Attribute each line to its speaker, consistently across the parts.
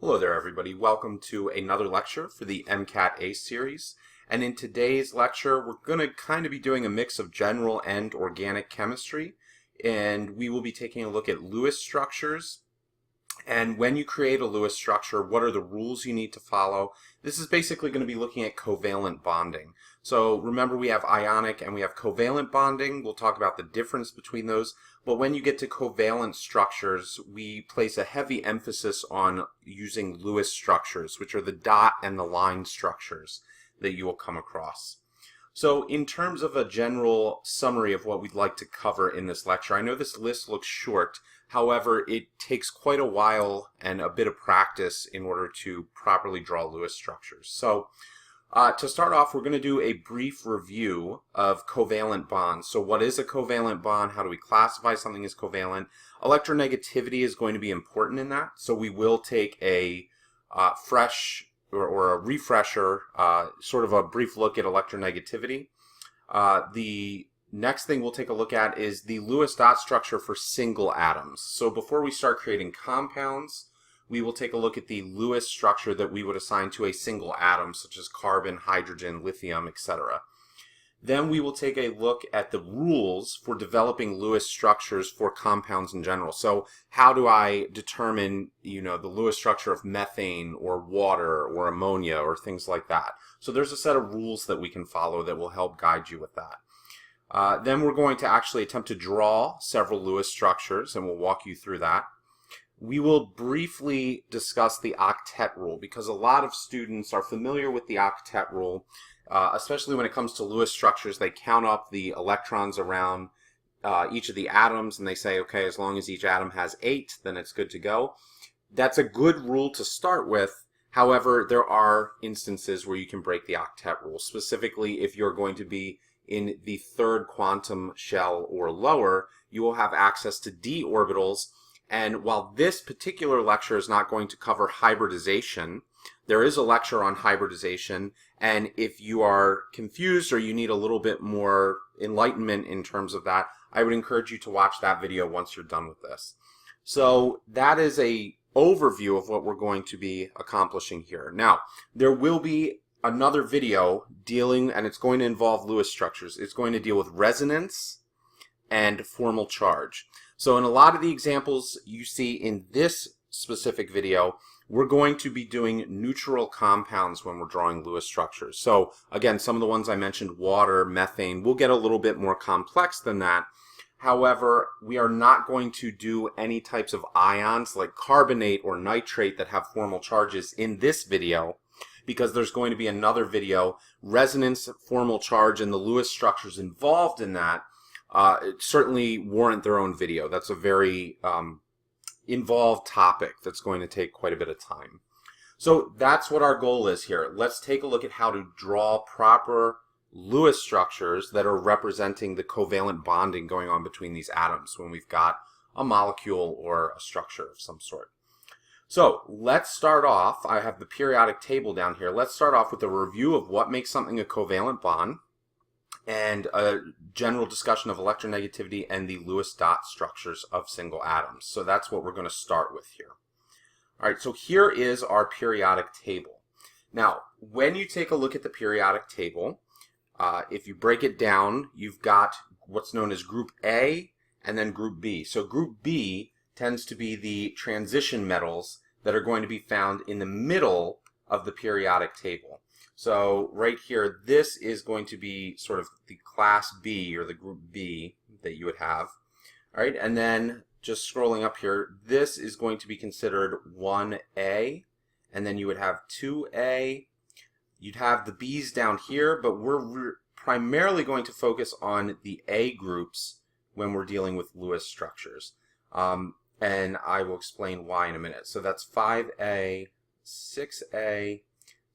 Speaker 1: Hello there everybody, welcome to another lecture for the MCAT A series, and in today's lecture we're going to kind of be doing a mix of general and organic chemistry, and we will be taking a look at Lewis structures. And when you create a Lewis structure, what are the rules you need to follow? This is basically going to be looking at covalent bonding. So remember, we have ionic and we have covalent bonding. We'll talk about the difference between those. But when you get to covalent structures, we place a heavy emphasis on using Lewis structures, which are the dot and the line structures that you will come across. So in terms of a general summary of what we'd like to cover in this lecture, I know this list looks short. However, it takes quite a while and a bit of practice in order to properly draw Lewis structures. So to start off, we're going to do a brief review of covalent bonds. So what is a covalent bond? How do we classify something as covalent? Electronegativity is going to be important in that. So we will take a fresh or a refresher, sort of a brief look at electronegativity. The next thing we'll take a look at is the Lewis dot structure for single atoms. So before we start creating compounds, we will take a look at the Lewis structure that we would assign to a single atom, such as carbon, hydrogen, lithium, etc. Then we will take a look at the rules for developing Lewis structures for compounds in general. So how do I determine, the Lewis structure of methane or water or ammonia or things like that? So there's a set of rules that we can follow that will help guide you with that. Then we're going to actually attempt to draw several Lewis structures, and we'll walk you through that. We will briefly discuss the octet rule because a lot of students are familiar with the octet rule, especially when it comes to Lewis structures. They count up the electrons around each of the atoms and they say, okay, as long as each atom has 8, then it's good to go. That's a good rule to start with. However, there are instances where you can break the octet rule, specifically if you're going to be in the third quantum shell or lower. You will have access to d orbitals. And while this particular lecture is not going to cover hybridization, there is a lecture on hybridization, and if you are confused or you need a little bit more enlightenment in terms of that, I would encourage you to watch that video once you're done with this. So that is an overview of what we're going to be accomplishing here. Now, there will be another video dealing, and it's going to involve Lewis structures. It's going to deal with resonance and formal charge. So in a lot of the examples you see in this specific video, we're going to be doing neutral compounds when we're drawing Lewis structures. So again, some of the ones I mentioned, water, methane, will get a little bit more complex than that. However, we are not going to do any types of ions like carbonate or nitrate that have formal charges in this video, because there's going to be another video, resonance, formal charge, and the Lewis structures involved in that. Certainly warrant their own video. That's a very involved topic that's going to take quite a bit of time. So that's what our goal is here. Let's take a look at how to draw proper Lewis structures that are representing the covalent bonding going on between these atoms when we've got a molecule or a structure of some sort. So let's start off. I have the periodic table down here. Let's start off with a review of what makes something a covalent bond, and a general discussion of electronegativity and the Lewis dot structures of single atoms. So that's what we're going to start with here. All right, so here is our periodic table. Now, when you take a look at the periodic table, if you break it down, you've got what's known as Group A and then Group B. So Group B tends to be the transition metals that are going to be found in the middle of the periodic table. So right here, this is going to be sort of the class B or the group B that you would have. All right, and then just scrolling up here, this is going to be considered 1A, and then you would have 2A. You'd have the B's down here, but we're primarily going to focus on the A groups when we're dealing with Lewis structures. And I will explain why in a minute. So that's 5A, 6A,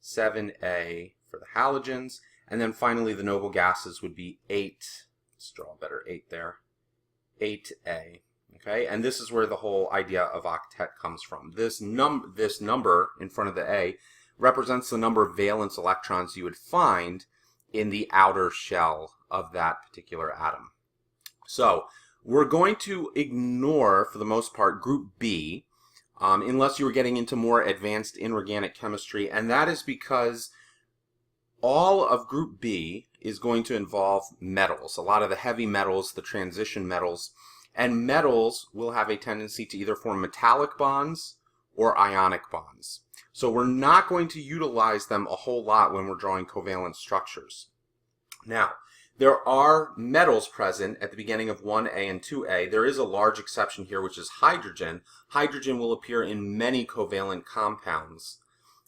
Speaker 1: 7A for the halogens, and then finally the noble gases would be 8. Let's draw a better 8 there. 8A. Okay, and this is where the whole idea of octet comes from. This number in front of the A represents the number of valence electrons you would find in the outer shell of that particular atom. So we're going to ignore, for the most part, Group B. unless you were getting into more advanced inorganic chemistry, and that is because all of group B is going to involve metals, a lot of the heavy metals, the transition metals, and metals will have a tendency to either form metallic bonds or ionic bonds. So we're not going to utilize them a whole lot when we're drawing covalent structures. Now, there are metals present at the beginning of 1A and 2A. There is a large exception here, which is hydrogen. Hydrogen will appear in many covalent compounds.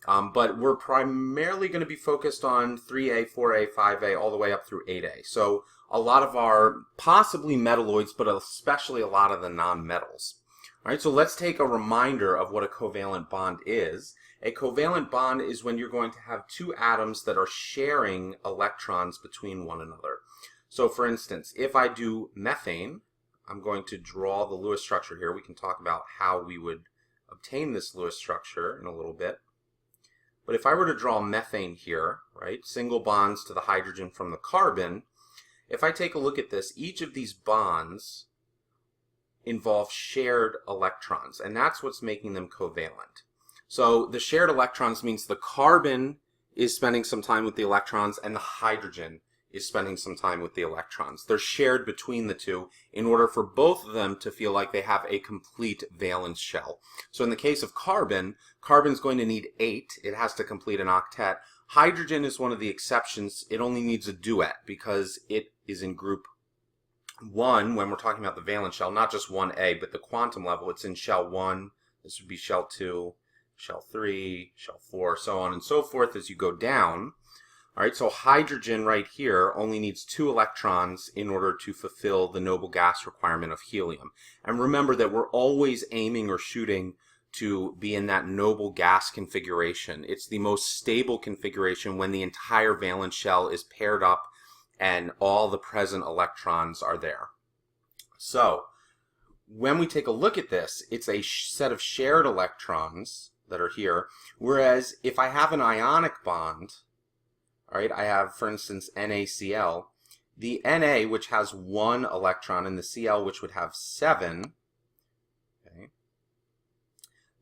Speaker 1: But we're primarily going to be focused on 3A, 4A, 5A, all the way up through 8A. So a lot of our possibly metalloids, but especially a lot of the non-metals. All right, so let's take a reminder of what a covalent bond is. A covalent bond is when you're going to have two atoms that are sharing electrons between one another. So for instance, if I do methane, I'm going to draw the Lewis structure here. We can talk about how we would obtain this Lewis structure in a little bit. But if I were to draw methane here, right, single bonds to the hydrogen from the carbon, if I take a look at this, each of these bonds involve shared electrons, and that's what's making them covalent. So the shared electrons means the carbon is spending some time with the electrons and the hydrogen is spending some time with the electrons. They're shared between the two in order for both of them to feel like they have a complete valence shell. So in the case of carbon, carbon's going to need 8. It has to complete an octet. Hydrogen is one of the exceptions. It only needs a duet because it is in group 1 when we're talking about the valence shell, not just 1A, but the quantum level. It's in shell 1. This would be shell 2, shell 3, shell 4, so on and so forth as you go down. All right, so hydrogen right here only needs 2 electrons in order to fulfill the noble gas requirement of helium. And remember that we're always aiming or shooting to be in that noble gas configuration. It's the most stable configuration when the entire valence shell is paired up and all the present electrons are there. So when we take a look at this, it's a set of shared electrons that are here, whereas if I have an ionic bond, all right, I have, for instance, NaCl. The Na, which has 1 electron, and the Cl, which would have 7, okay,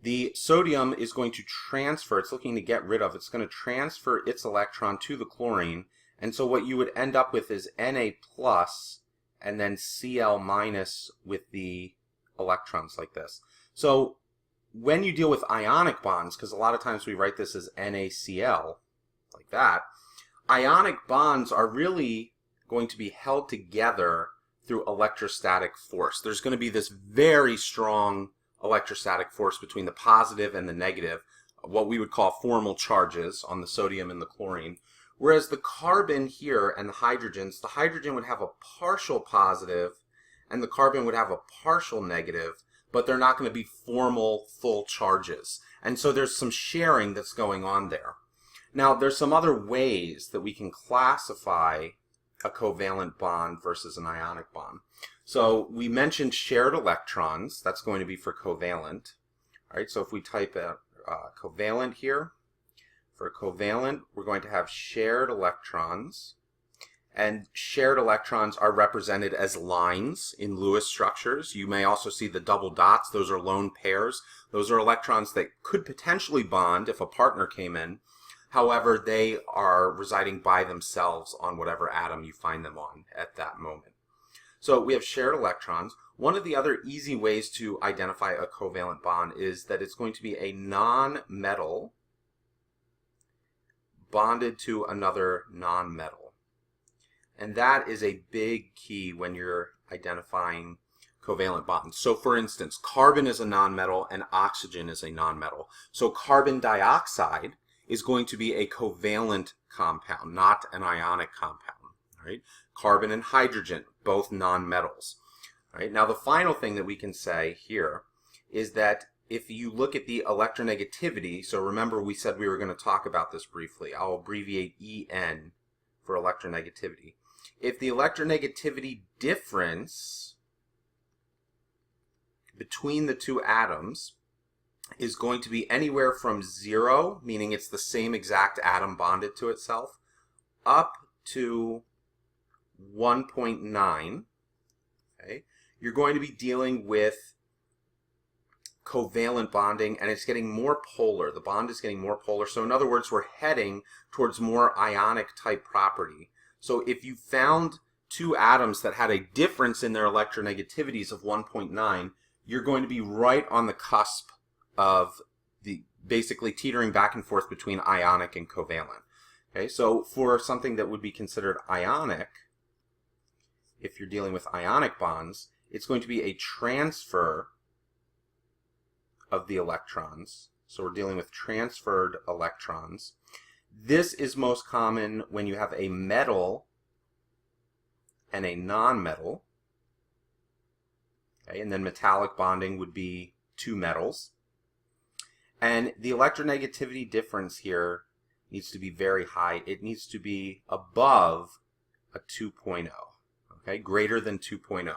Speaker 1: the sodium is going to transfer, it's looking to get rid of, it's going to transfer its electron to the chlorine, and so what you would end up with is Na plus, and then Cl minus with the electrons like this. So when you deal with ionic bonds, because a lot of times we write this as NaCl, like that, ionic bonds are really going to be held together through electrostatic force. There's going to be this very strong electrostatic force between the positive and the negative, what we would call formal charges on the sodium and the chlorine. Whereas the carbon here and the hydrogen would have a partial positive and the carbon would have a partial negative, but they're not going to be formal full charges. And so there's some sharing that's going on there. Now, there's some other ways that we can classify a covalent bond versus an ionic bond. So we mentioned shared electrons. That's going to be for covalent. All right, so if we type covalent here, for covalent, we're going to have shared electrons. And shared electrons are represented as lines in Lewis structures. You may also see the double dots. Those are lone pairs. Those are electrons that could potentially bond if a partner came in. However, they are residing by themselves on whatever atom you find them on at that moment. So we have shared electrons. One of the other easy ways to identify a covalent bond is that it's going to be a non-metal bonded to another non-metal. And that is a big key when you're identifying covalent bonds. So for instance, carbon is a non-metal and oxygen is a non-metal. So carbon dioxide is going to be a covalent compound, not an ionic compound. Right? Carbon and hydrogen, both non-metals. Right? Now the final thing that we can say here is that if you look at the electronegativity, so remember we said we were going to talk about this briefly. I'll abbreviate En for electronegativity. If the electronegativity difference between the two atoms is going to be anywhere from 0, meaning it's the same exact atom bonded to itself, up to 1.9, okay, you're going to be dealing with covalent bonding, and it's getting more polar. The bond is getting more polar. So in other words, we're heading towards more ionic type property. So if you found two atoms that had a difference in their electronegativities of 1.9, you're going to be right on the cusp of the basically teetering back and forth between ionic and covalent. Okay, so for something that would be considered ionic, if you're dealing with ionic bonds, it's going to be a transfer of the electrons. So we're dealing with transferred electrons. This is most common when you have a metal and a non-metal. Okay, and then metallic bonding would be two metals. And the electronegativity difference here needs to be very high. It needs to be above a 2.0, okay, greater than 2.0.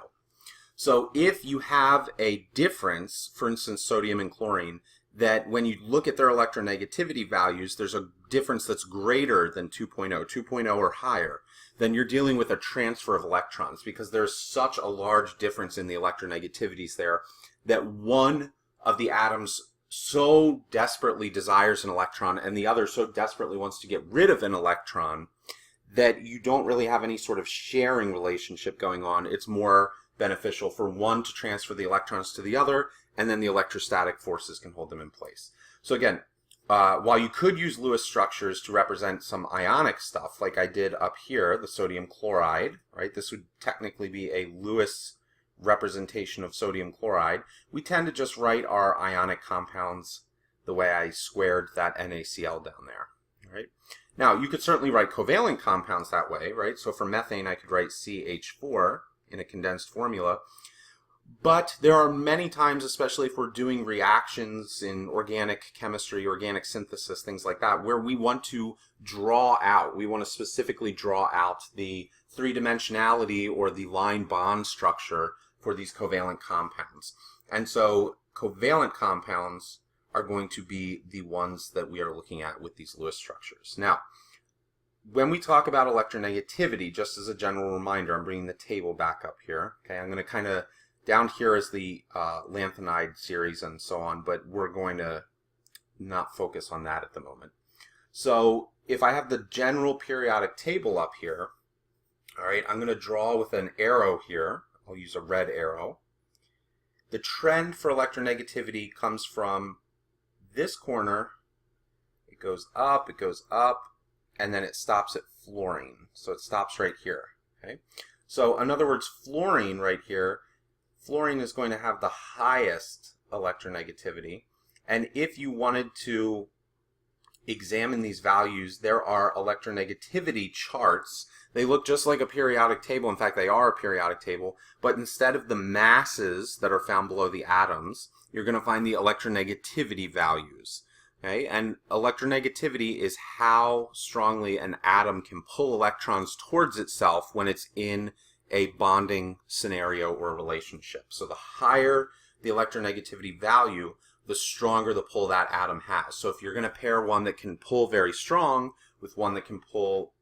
Speaker 1: So if you have a difference, for instance, sodium and chlorine, that when you look at their electronegativity values, there's a difference that's greater than 2.0, 2.0 or higher, then you're dealing with a transfer of electrons, because there's such a large difference in the electronegativities there that one of the atoms so desperately desires an electron and the other so desperately wants to get rid of an electron that you don't really have any sort of sharing relationship going on. It's more beneficial for one to transfer the electrons to the other, and then the electrostatic forces can hold them in place. So again, while you could use Lewis structures to represent some ionic stuff, like I did up here, the sodium chloride, right? This would technically be a Lewis representation of sodium chloride. We tend to just write our ionic compounds the way I squared that NaCl down there, right? Now, you could certainly write covalent compounds that way, right? So for methane, I could write CH4 in a condensed formula. But there are many times, especially if we're doing reactions in organic chemistry, organic synthesis, things like that, where we want to draw out, we want to specifically draw out the three-dimensionality or the line bond structure for these covalent compounds. And so covalent compounds are going to be the ones that we are looking at with these Lewis structures. Now, when we talk about electronegativity, just as a general reminder, I'm bringing the table back up here. Okay, I'm going to kind of, down here is the lanthanide series and so on, but we're going to not focus on that at the moment. So if I have the general periodic table up here, all right, I'm going to draw with an arrow here. I'll use a red arrow. The trend for electronegativity comes from this corner. It goes up, and then it stops at fluorine. So it stops right here. Okay. So in other words, fluorine right here, fluorine is going to have the highest electronegativity. And if you wanted to examine these values, there are electronegativity charts. They look just like a periodic table. In fact, they are a periodic table. But instead of the masses that are found below the atoms, you're going to find the electronegativity values. Okay? And electronegativity is how strongly an atom can pull electrons towards itself when it's in a bonding scenario or relationship. So the higher the electronegativity value, the stronger the pull that atom has. So if you're going to pair one that can pull very strong with one that can pull,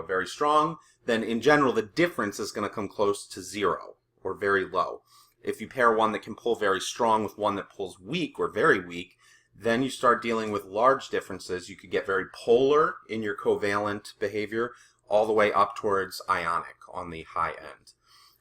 Speaker 1: very strong, then in general the difference is going to come close to zero or very low. If you pair one that can pull very strong with one that pulls weak or very weak, then you start dealing with large differences. You could get very polar in your covalent behavior all the way up towards ionic on the high end.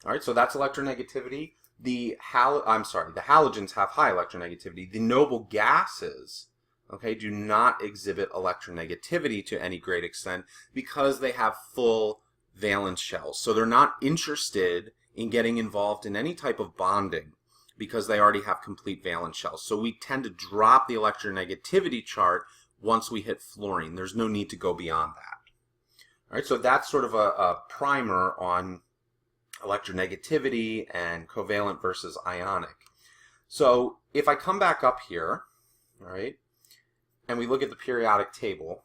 Speaker 1: All right, so that's electronegativity. The halogens have high electronegativity. The noble gases, okay, do not exhibit electronegativity to any great extent because they have full valence shells. So they're not interested in getting involved in any type of bonding because they already have complete valence shells. So we tend to drop the electronegativity chart once we hit fluorine. There's no need to go beyond that. All right, so that's sort of a primer on electronegativity and covalent versus ionic. So if I come back up here, all right, and we look at the periodic table,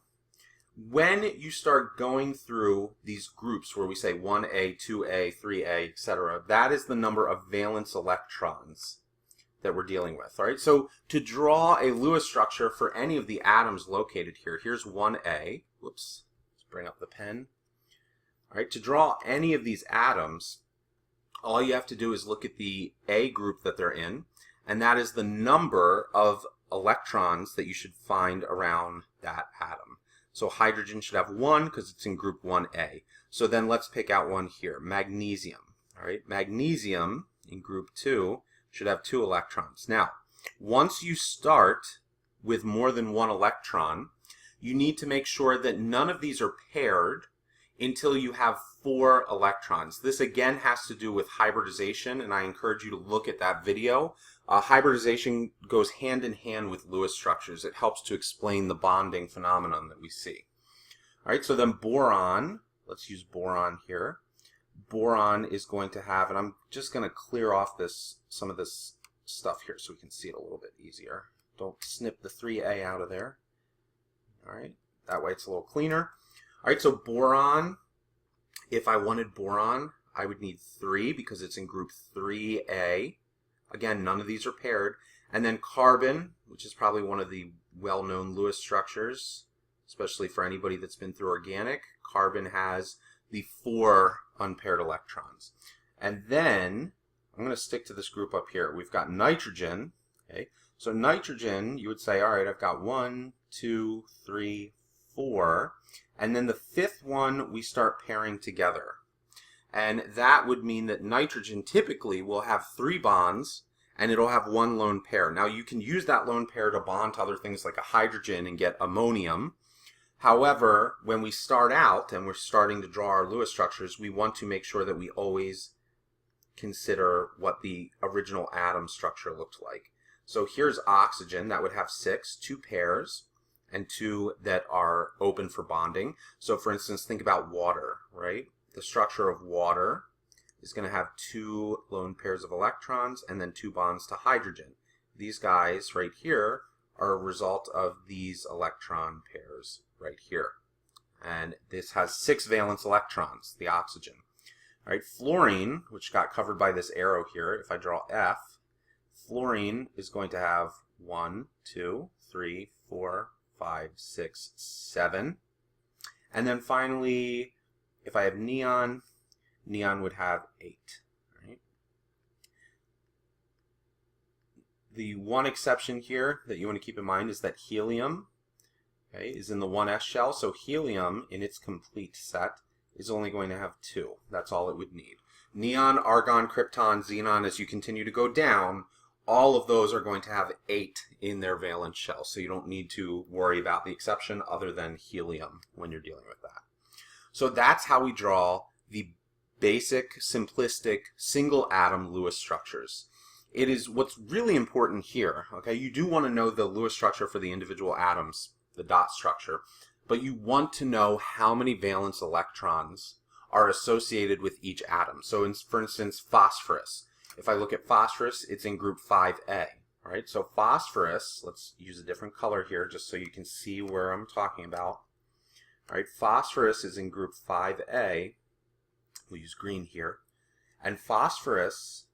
Speaker 1: when you start going through these groups where we say 1A, 2A, 3A, etc., that is the number of valence electrons that we're dealing with. All right, so to draw a Lewis structure for any of the atoms located here, here's 1A. Whoops. Bring up the pen. All right, to draw any of these atoms, all you have to do is look at the A group that they're in, and that is the number of electrons that you should find around that atom. So hydrogen should have 1 because it's in group 1A. So then let's pick out one here, magnesium. All right, magnesium in group 2 should have 2 electrons. Now, once you start with more than 1 electron, you need to make sure that none of these are paired until you have 4 electrons. This again has to do with hybridization, and I encourage you to look at that video. Hybridization goes hand in hand with Lewis structures. It helps to explain the bonding phenomenon that we see. All right, so then boron, let's use boron here. Boron is going to have, and I'm just going to clear off some of this stuff here so we can see it a little bit easier. Don't snip the 3A out of there. All right, that way it's a little cleaner. All right, so boron, if I wanted boron, I would need 3 because it's in group 3A. Again, none of these are paired. And then carbon, which is probably one of the well-known Lewis structures, especially for anybody that's been through organic. Carbon has the 4 unpaired electrons. And then, I'm going to stick to this group up here. We've got nitrogen. Okay, so nitrogen, you would say, all right, I've got 1, 2, 3, 4. And then the 5th one, we start pairing together. And that would mean that nitrogen typically will have 3 bonds, and it'll have 1 lone pair. Now, you can use that lone pair to bond to other things like a hydrogen and get ammonium. However, when we start out and we're starting to draw our Lewis structures, we want to make sure that we always consider what the original atom structure looked like. So here's oxygen. That would have 6, 2 pairs, and 2 that are open for bonding. So for instance, think about water, right? The structure of water is going to have 2 lone pairs of electrons and then 2 bonds to hydrogen. These guys right here are a result of these electron pairs right here. And this has 6 valence electrons, the oxygen. All right, fluorine, which got covered by this arrow here, if I draw F, fluorine is going to have 1, 2, 3, 4, 5, 6, 7. And then finally, if I have neon, neon would have 8. Right? The one exception here that you want to keep in mind is that helium, okay, is in the 1s shell. So helium in its complete set is only going to have 2. That's all it would need. Neon, argon, krypton, xenon, as you continue to go down, all of those are going to have 8 in their valence shell. So you don't need to worry about the exception other than helium when you're dealing with that. So that's how we draw the basic, simplistic, single atom Lewis structures. It is what's really important here, okay? You do want to know the Lewis structure for the individual atoms, the dot structure, but you want to know how many valence electrons are associated with each atom. So for instance, phosphorus. If I look at phosphorus, it's in group 5A, right? So phosphorus, let's use a different color here just so you can see where I'm talking about. All right, phosphorus is in group 5A. We'll use green here. And phosphorus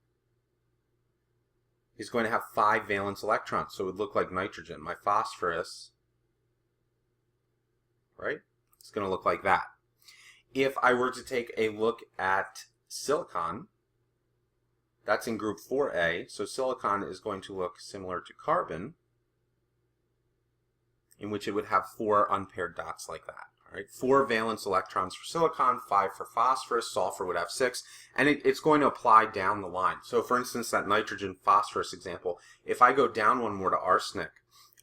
Speaker 1: is going to have 5 valence electrons. So it would look like nitrogen. My phosphorus, right? It's going to look like that. If I were to take a look at silicon, that's in group 4A. So silicon is going to look similar to carbon, in which it would have 4 unpaired dots like that. All right, 4 valence electrons for silicon, 5 for phosphorus. Sulfur would have 6, and it's going to apply down the line. So for instance, that nitrogen phosphorus example, if I go down one more to arsenic,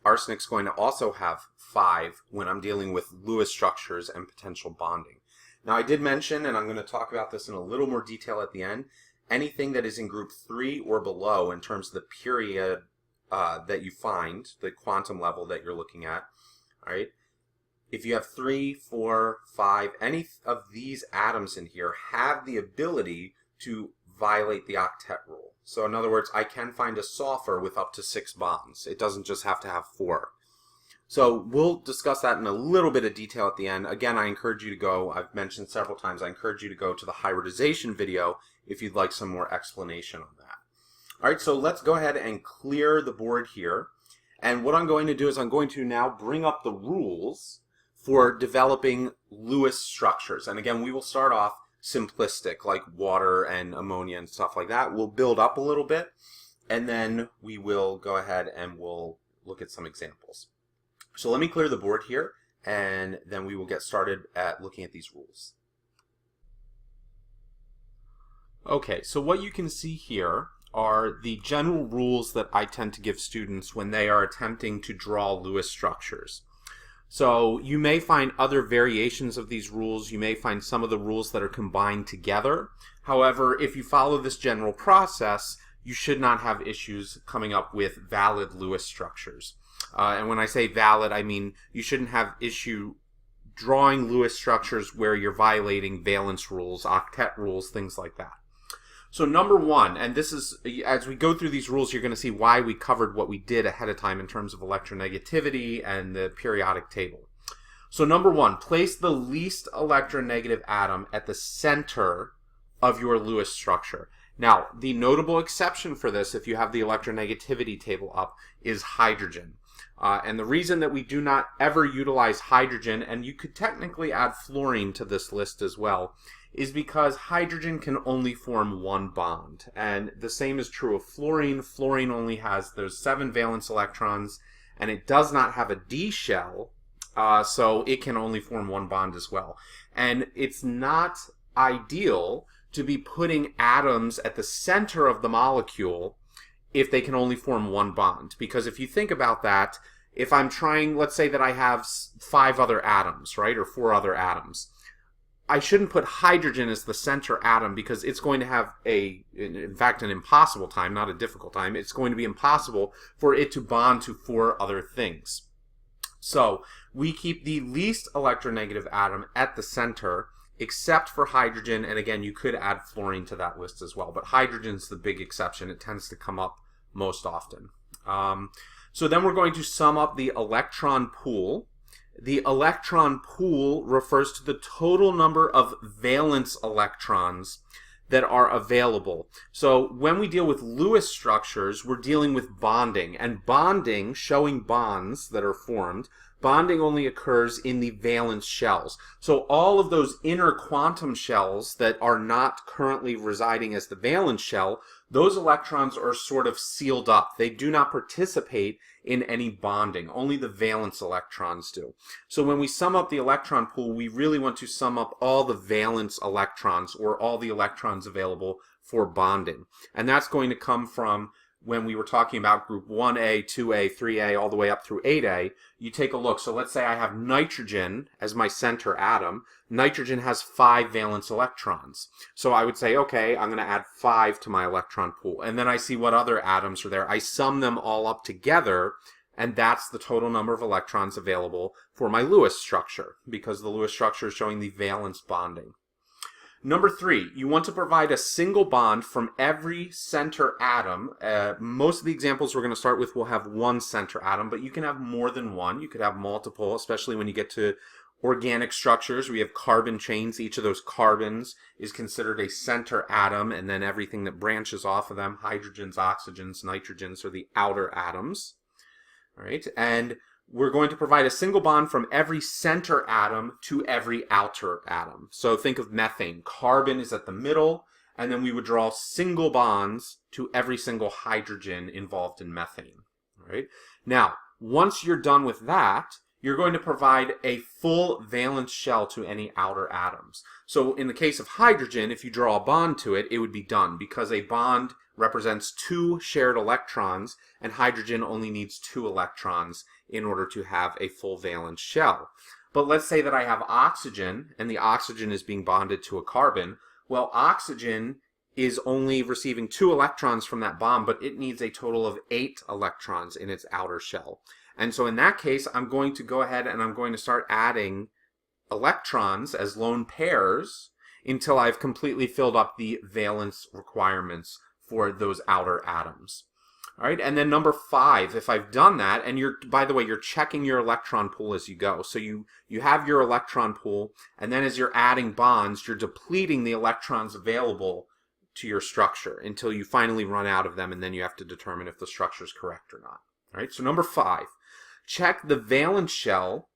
Speaker 1: arsenic's going to also have 5 when I'm dealing with Lewis structures and potential bonding. Now I did mention, and I'm going to talk about this in a little more detail at the end, anything that is in group 3 or below in terms of the period that you find, the quantum level that you're looking at, all right? If you have 3, 4, 5, any of these atoms in here have the ability to violate the octet rule. So in other words, I can find a sulfur with up to 6 bonds. It doesn't just have to have 4. So we'll discuss that in a little bit of detail at the end. Again, I encourage you to go, I've mentioned several times, I encourage you to go to the hybridization video if you'd like some more explanation on that. All right, so let's go ahead and clear the board here. And what I'm going to do is I'm going to now bring up the rules for developing Lewis structures. And again, we will start off simplistic, like water and ammonia and stuff like that. We'll build up a little bit, and then we will go ahead and we'll look at some examples. So let me clear the board here, and then we will get started at looking at these rules. Okay, so what you can see here are the general rules that I tend to give students when they are attempting to draw Lewis structures. So you may find other variations of these rules. You may find some of the rules that are combined together. However, if you follow this general process, you should not have issues coming up with valid Lewis structures. And when I say valid, I mean you shouldn't have issue drawing Lewis structures where you're violating valence rules, octet rules, things like that. So number one, and this is, as we go through these rules, you're going to see why we covered what we did ahead of time in terms of electronegativity and the periodic table. So number one, place the least electronegative atom at the center of your Lewis structure. Now, the notable exception for this, if you have the electronegativity table up, is hydrogen. And the reason that we do not ever utilize hydrogen, and you could technically add fluorine to this list as well, is because hydrogen can only form one bond. And the same is true of fluorine. Fluorine only has those 7 valence electrons, and it does not have a D shell, so it can only form one bond as well. And it's not ideal to be putting atoms at the center of the molecule if they can only form one bond. Because if you think about that, if I'm trying, let's say that I have 5 other atoms, right, or 4 other atoms, I shouldn't put hydrogen as the center atom because it's going to have in fact, an impossible time, not a difficult time. It's going to be impossible for it to bond to 4 other things. So we keep the least electronegative atom at the center, except for hydrogen, and again, you could add fluorine to that list as well, but hydrogen's the big exception. It tends to come up most often. So then we're going to sum up the electron pool. The electron pool refers to the total number of valence electrons that are available. So when we deal with Lewis structures, we're dealing with bonding, and bonding, showing bonds that are formed, bonding only occurs in the valence shells. So all of those inner quantum shells that are not currently residing as the valence shell, those electrons are sort of sealed up. They do not participate in any bonding. Only the valence electrons do. So when we sum up the electron pool, we really want to sum up all the valence electrons, or all the electrons available for bonding. And that's going to come from when we were talking about group 1A, 2A, 3A, all the way up through 8A. You take a look. So let's say I have nitrogen as my center atom. Nitrogen has 5 valence electrons. So I would say, okay, I'm going to add 5 to my electron pool. And then I see what other atoms are there. I sum them all up together, and that's the total number of electrons available for my Lewis structure, because the Lewis structure is showing the valence bonding. Number 3, you want to provide a single bond from every center atom. Most of the examples we're going to start with will have one center atom, but you can have more than one. You could have multiple, especially when you get to organic structures. We have carbon chains. Each of those carbons is considered a center atom, and then everything that branches off of them, hydrogens, oxygens, nitrogens, are the outer atoms. All right, and we're going to provide a single bond from every center atom to every outer atom. So think of methane. Carbon is at the middle, and then we would draw single bonds to every single hydrogen involved in methane. All right? Now, once you're done with that, you're going to provide a full valence shell to any outer atoms. So in the case of hydrogen, if you draw a bond to it, it would be done, because a bond represents 2 shared electrons, and hydrogen only needs 2 electrons in order to have a full valence shell. But let's say that I have oxygen, and the oxygen is being bonded to a carbon. Well, oxygen is only receiving 2 electrons from that bond, but it needs a total of 8 electrons in its outer shell. And so in that case, I'm going to go ahead and I'm going to start adding electrons as lone pairs until I've completely filled up the valence requirements for those outer atoms. All right, and then number 5, if I've done that, and by the way, you're checking your electron pool as you go. So you have your electron pool, and then as you're adding bonds, you're depleting the electrons available to your structure until you finally run out of them, and then you have to determine if the structure is correct or not. All right, so number 5, check the valence shell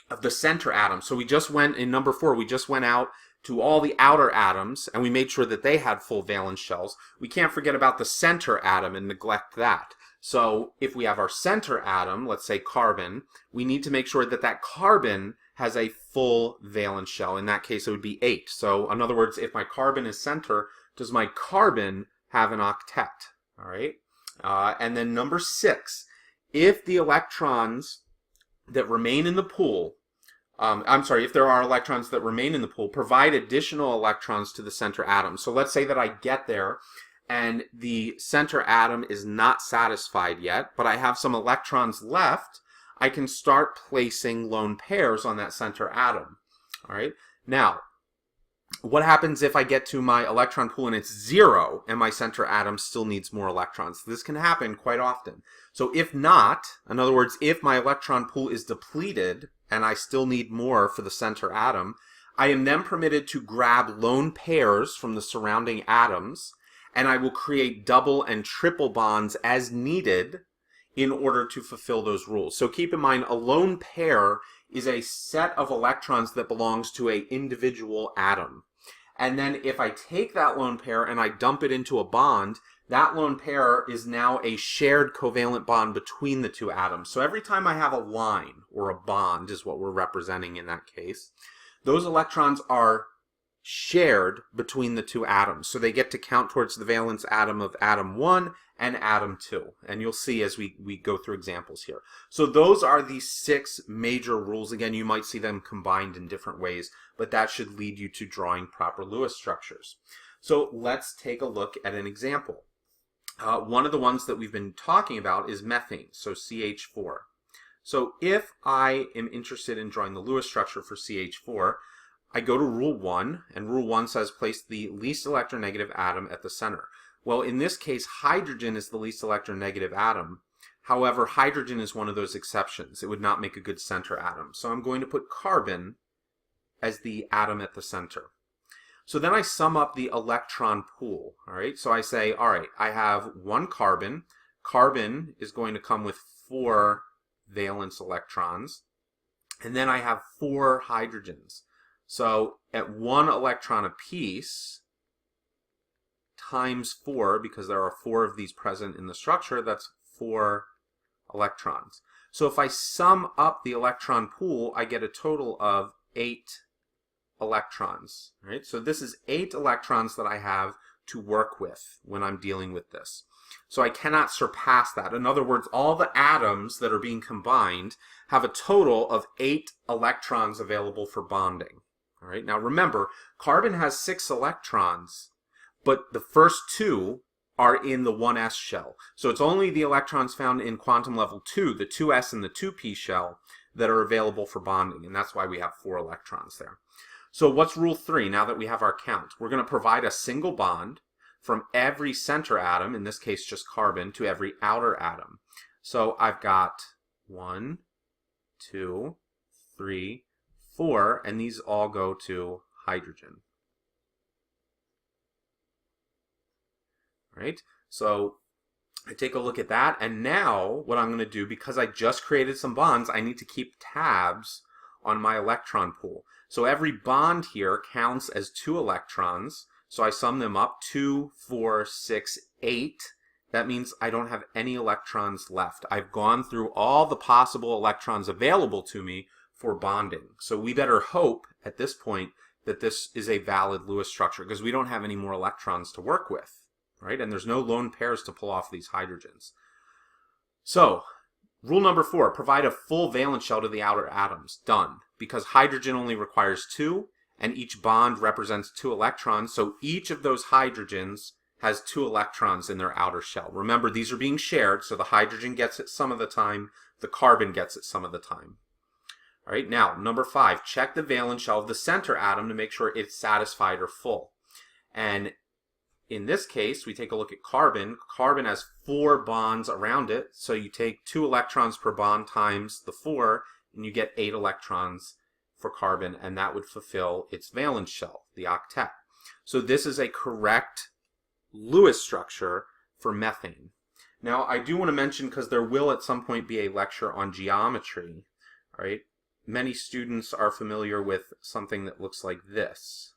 Speaker 1: of the center atom. So we just went, in number 4, we just went out to all the outer atoms, and we made sure that they had full valence shells, we can't forget about the center atom and neglect that. So if we have our center atom, let's say carbon, we need to make sure that that carbon has a full valence shell. In that case, it would be 8. So in other words, if my carbon is center, does my carbon have an octet? All right. And then number 6, if the electrons that remain in the pool, if there are electrons that remain in the pool, provide additional electrons to the center atom. So let's say that I get there and the center atom is not satisfied yet, but I have some electrons left, I can start placing lone pairs on that center atom. All right. Now, what happens if I get to my electron pool and it's 0 and my center atom still needs more electrons? This can happen quite often. So if not, in other words, if my electron pool is depleted and I still need more for the center atom, I am then permitted to grab lone pairs from the surrounding atoms, and I will create double and triple bonds as needed in order to fulfill those rules. So keep in mind, a lone pair is a set of electrons that belongs to an individual atom. And then if I take that lone pair and I dump it into a bond, that lone pair is now a shared covalent bond between the two atoms. So every time I have a line, or a bond is what we're representing in that case, those electrons are shared between the two atoms. So they get to count towards the valence atom of atom 1 and atom 2. And you'll see as we go through examples here. So those are the 6 major rules. Again, you might see them combined in different ways, but that should lead you to drawing proper Lewis structures. So let's take a look at an example. One of the ones that we've been talking about is methane, so CH4. So if I am interested in drawing the Lewis structure for CH4, I go to Rule 1, and Rule 1 says place the least electronegative atom at the center. Well, in this case, hydrogen is the least electronegative atom. However, hydrogen is one of those exceptions. It would not make a good center atom. So I'm going to put carbon as the atom at the center. So then I sum up the electron pool. All right, so I say, all right, I have 1 carbon. Carbon is going to come with 4 valence electrons. And then I have 4 hydrogens. So at 1 electron apiece times 4, because there are 4 of these present in the structure, that's 4 electrons. So if I sum up the electron pool, I get a total of 8 electrons. Right? So this is 8 electrons that I have to work with when I'm dealing with this. So I cannot surpass that. In other words, all the atoms that are being combined have a total of 8 electrons available for bonding. All right. Now remember, carbon has 6 electrons, but the first 2 are in the 1s shell. So it's only the electrons found in quantum level 2, the 2s and the 2p shell, that are available for bonding, and that's why we have 4 electrons there. So what's Rule 3 now that we have our count? We're going to provide a single bond from every center atom, in this case just carbon, to every outer atom. So I've got 1, 2, 3, 4, and these all go to hydrogen. Right? So I take a look at that, and now what I'm going to do, because I just created some bonds, I need to keep tabs on my electron pool. So every bond here counts as 2 electrons, so I sum them up, 2, 4, 6, 8. That means I don't have any electrons left. I've gone through all the possible electrons available to me for bonding. So we better hope at this point that this is a valid Lewis structure, because we don't have any more electrons to work with, right? And there's no lone pairs to pull off these hydrogens. So rule number 4, provide a full valence shell to the outer atoms. Done. Because hydrogen only requires 2, and each bond represents 2 electrons, so each of those hydrogens has 2 electrons in their outer shell. Remember, these are being shared, so the hydrogen gets it some of the time, the carbon gets it some of the time. All right, now, number 5, check the valence shell of the center atom to make sure it's satisfied or full. And in this case, we take a look at carbon. Carbon has 4 bonds around it, so you take 2 electrons per bond times the 4, and you get 8 electrons for carbon, and that would fulfill its valence shell, the octet. So this is a correct Lewis structure for methane. Now, I do want to mention, because there will at some point be a lecture on geometry, all right? Many students are familiar with something that looks like this.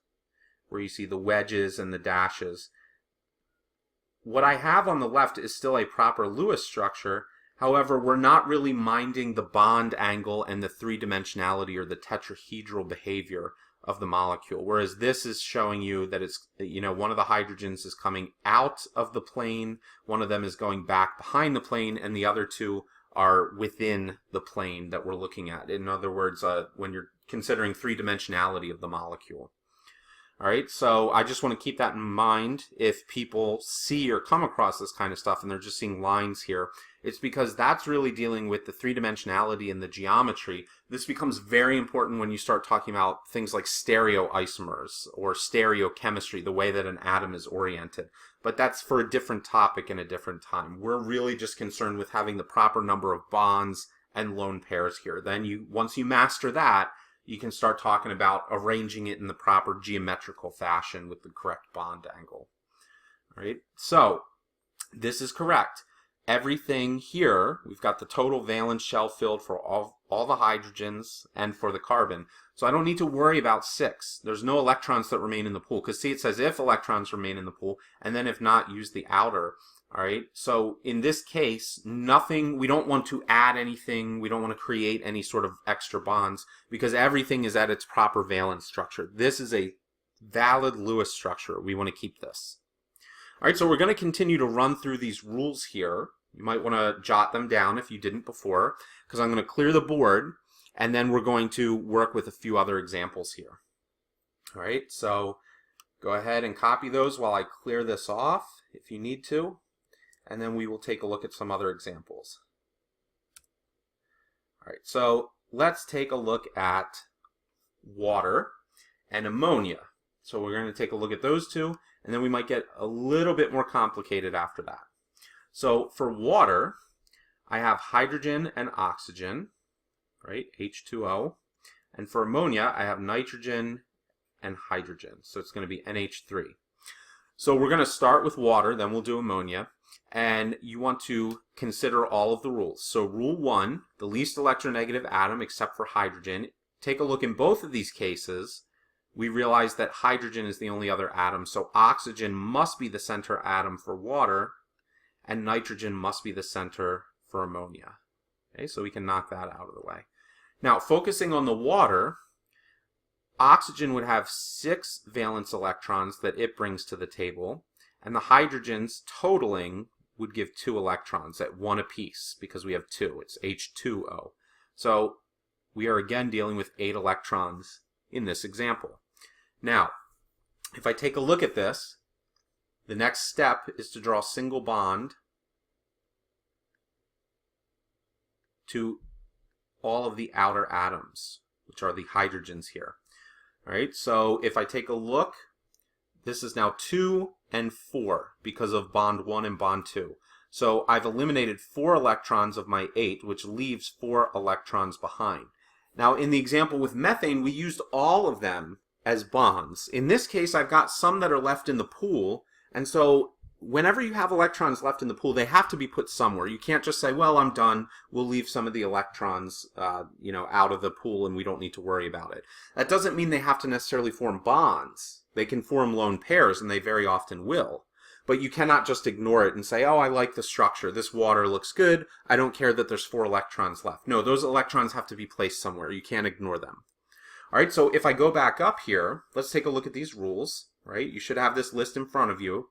Speaker 1: where you see the wedges and the dashes. What I have on the left is still a proper Lewis structure. However, we're not really minding the bond angle and the three-dimensionality or the tetrahedral behavior of the molecule, whereas this is showing you that it's, one of the hydrogens is coming out of the plane, one of them is going back behind the plane, and the other two are within the plane that we're looking at. In other words, when you're considering three-dimensionality of the molecule. All right, so I just want to keep that in mind if people see or come across this kind of stuff and they're just seeing lines here. It's because that's really dealing with the three-dimensionality and the geometry. This becomes very important when you start talking about things like stereoisomers or stereochemistry, the way that an atom is oriented. But that's for a different topic and a different time. We're really just concerned with having the proper number of bonds and lone pairs here. Then once you master that, you can start talking about arranging it in the proper geometrical fashion with the correct bond angle. All right, so this is correct. Everything here, we've got the total valence shell filled for all the hydrogens and for the carbon. So I don't need to worry about 6. There's no electrons that remain in the pool. Because see, it says if electrons remain in the pool, and then if not, use the outer. All right, so in this case, nothing, we don't want to add anything, we don't want to create any sort of extra bonds, because everything is at its proper valence structure. This is a valid Lewis structure. We want to keep this. All right, so we're going to continue to run through these rules here. You might want to jot them down if you didn't before, because I'm going to clear the board, and then we're going to work with a few other examples here. All right, so go ahead and copy those while I clear this off if you need to. And then we will take a look at some other examples. All right, so let's take a look at water and ammonia. So we're going to take a look at those two, and then we might get a little bit more complicated after that. So for water, I have hydrogen and oxygen, right, H2O. And for ammonia, I have nitrogen and hydrogen. So it's going to be NH3. So we're going to start with water, then we'll do ammonia. And you want to consider all of the rules. So rule 1, the least electronegative atom except for hydrogen. Take a look in both of these cases. We realize that hydrogen is the only other atom, so oxygen must be the center atom for water, and nitrogen must be the center for ammonia. Okay, so we can knock that out of the way. Now, focusing on the water, oxygen would have 6 valence electrons that it brings to the table, and the hydrogens totaling would give 2 electrons at 1 apiece, because we have 2. It's H2O. So we are again dealing with 8 electrons in this example. Now, if I take a look at this, the next step is to draw a single bond to all of the outer atoms, which are the hydrogens here. All right, so if I take a look, this is now 2 and 4 because of bond 1 and bond 2. So I've eliminated 4 electrons of my 8, which leaves 4 electrons behind. Now in the example with methane, we used all of them as bonds. In this case, I've got some that are left in the pool, and so whenever you have electrons left in the pool, they have to be put somewhere. You can't just say, well, I'm done. We'll leave some of the electrons out of the pool and we don't need to worry about it. That doesn't mean they have to necessarily form bonds. They can form lone pairs, and they very often will. But you cannot just ignore it and say, oh, I like the structure. This water looks good. I don't care that there's 4 electrons left. No, those electrons have to be placed somewhere. You can't ignore them. All right, so if I go back up here, let's take a look at these rules. Right? You should have this list in front of you.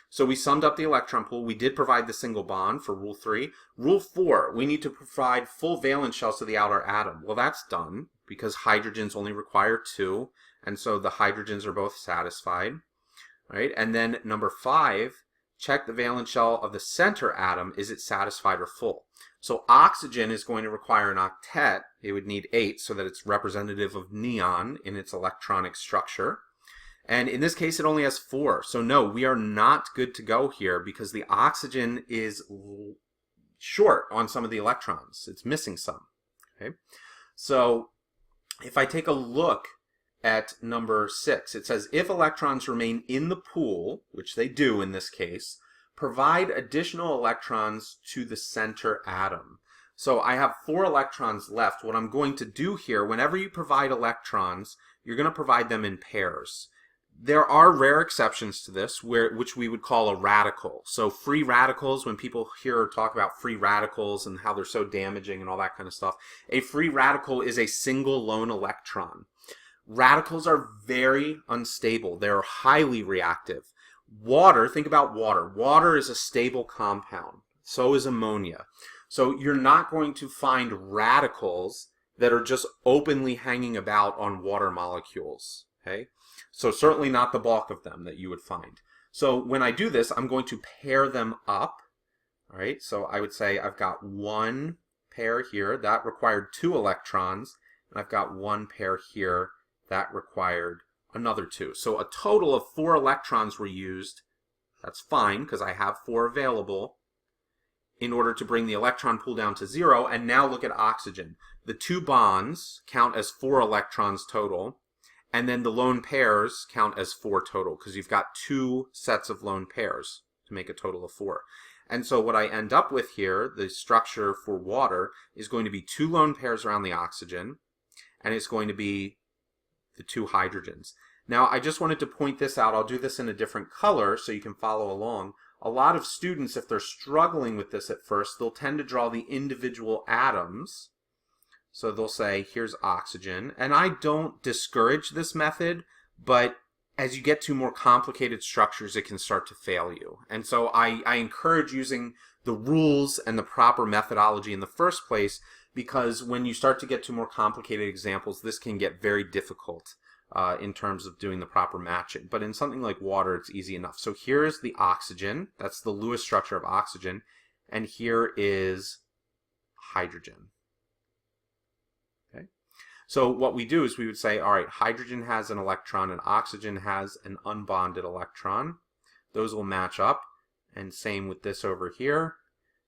Speaker 1: So we summed up the electron pool. We did provide the single bond for rule 3. Rule 4, we need to provide full valence shells to the outer atom. Well, that's done because hydrogens only require 2, and so the hydrogens are both satisfied. Right? And then number 5, check the valence shell of the center atom. Is it satisfied or full? So oxygen is going to require an octet. It would need 8 so that it's representative of neon in its electronic structure. And in this case, it only has 4. So no, we are not good to go here because the oxygen is short on some of the electrons. It's missing some. Okay? So if I take a look at number 6, it says if electrons remain in the pool, which they do in this case, provide additional electrons to the center atom. So I have 4 electrons left. What I'm going to do here, whenever you provide electrons, you're going to provide them in pairs. There are rare exceptions to this, which we would call a radical. So free radicals, when people hear or talk about free radicals and how they're so damaging and all that kind of stuff, a free radical is a single lone electron. Radicals are very unstable. They're highly reactive. Water, think about water. Water is a stable compound. So is ammonia. So you're not going to find radicals that are just openly hanging about on water molecules. Okay? So certainly not the bulk of them that you would find. So when I do this, I'm going to pair them up. All right, so I would say I've got one pair here. That required 2 electrons. And I've got one pair here. That required another 2. So a total of 4 electrons were used. That's fine because I have 4 available in order to bring the electron pool down to 0. And now look at oxygen. The 2 bonds count as 4 electrons total. And then the lone pairs count as 4 total because you've got 2 sets of lone pairs to make a total of 4. And so what I end up with here, the structure for water, is going to be 2 lone pairs around the oxygen, and it's going to be the 2 hydrogens. Now I just wanted to point this out. I'll do this in a different color so you can follow along. A lot of students, if they're struggling with this at first, they'll tend to draw the individual atoms. So they'll say, here's oxygen. And I don't discourage this method, but as you get to more complicated structures, it can start to fail you. And so I encourage using the rules and the proper methodology in the first place, because when you start to get to more complicated examples, this can get very difficult in terms of doing the proper matching. But in something like water, it's easy enough. So here is the oxygen. That's the Lewis structure of oxygen. And here is hydrogen. So what we do is we would say, all right, hydrogen has an electron and oxygen has an unbonded electron. Those will match up. And same with this over here.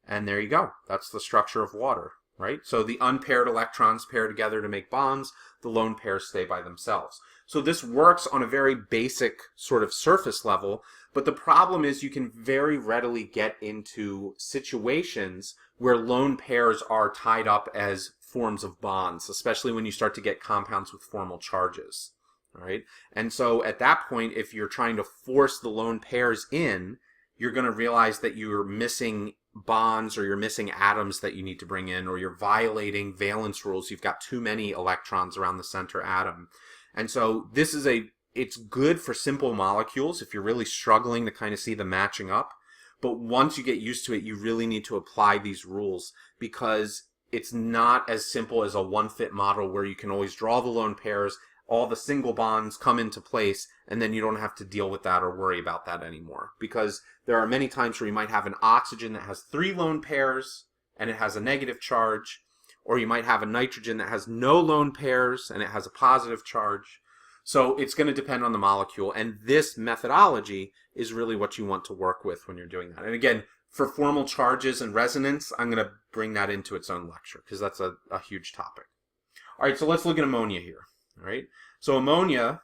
Speaker 1: And there you go. That's the structure of water, right? So the unpaired electrons pair together to make bonds. The lone pairs stay by themselves. So this works on a very basic sort of surface level. But the problem is you can very readily get into situations where lone pairs are tied up as forms of bonds, especially when you start to get compounds with formal charges. All right? And so at that point, if you're trying to force the lone pairs in, you're going to realize that you're missing bonds or you're missing atoms that you need to bring in, or you're violating valence rules. You've got too many electrons around the center atom. And so this is it's good for simple molecules if you're really struggling to kind of see the matching up. But once you get used to it, you really need to apply these rules, because it's not as simple as a one-fit model where you can always draw the lone pairs, all the single bonds come into place, and then you don't have to deal with that or worry about that anymore. Because there are many times where you might have an oxygen that has 3 lone pairs and it has a negative charge, or you might have a nitrogen that has no lone pairs and it has a positive charge. So it's going to depend on the molecule, and this methodology is really what you want to work with when you're doing that. And again, for formal charges and resonance, I'm going to bring that into its own lecture because that's a huge topic. All right, so let's look at ammonia here. All right, so ammonia,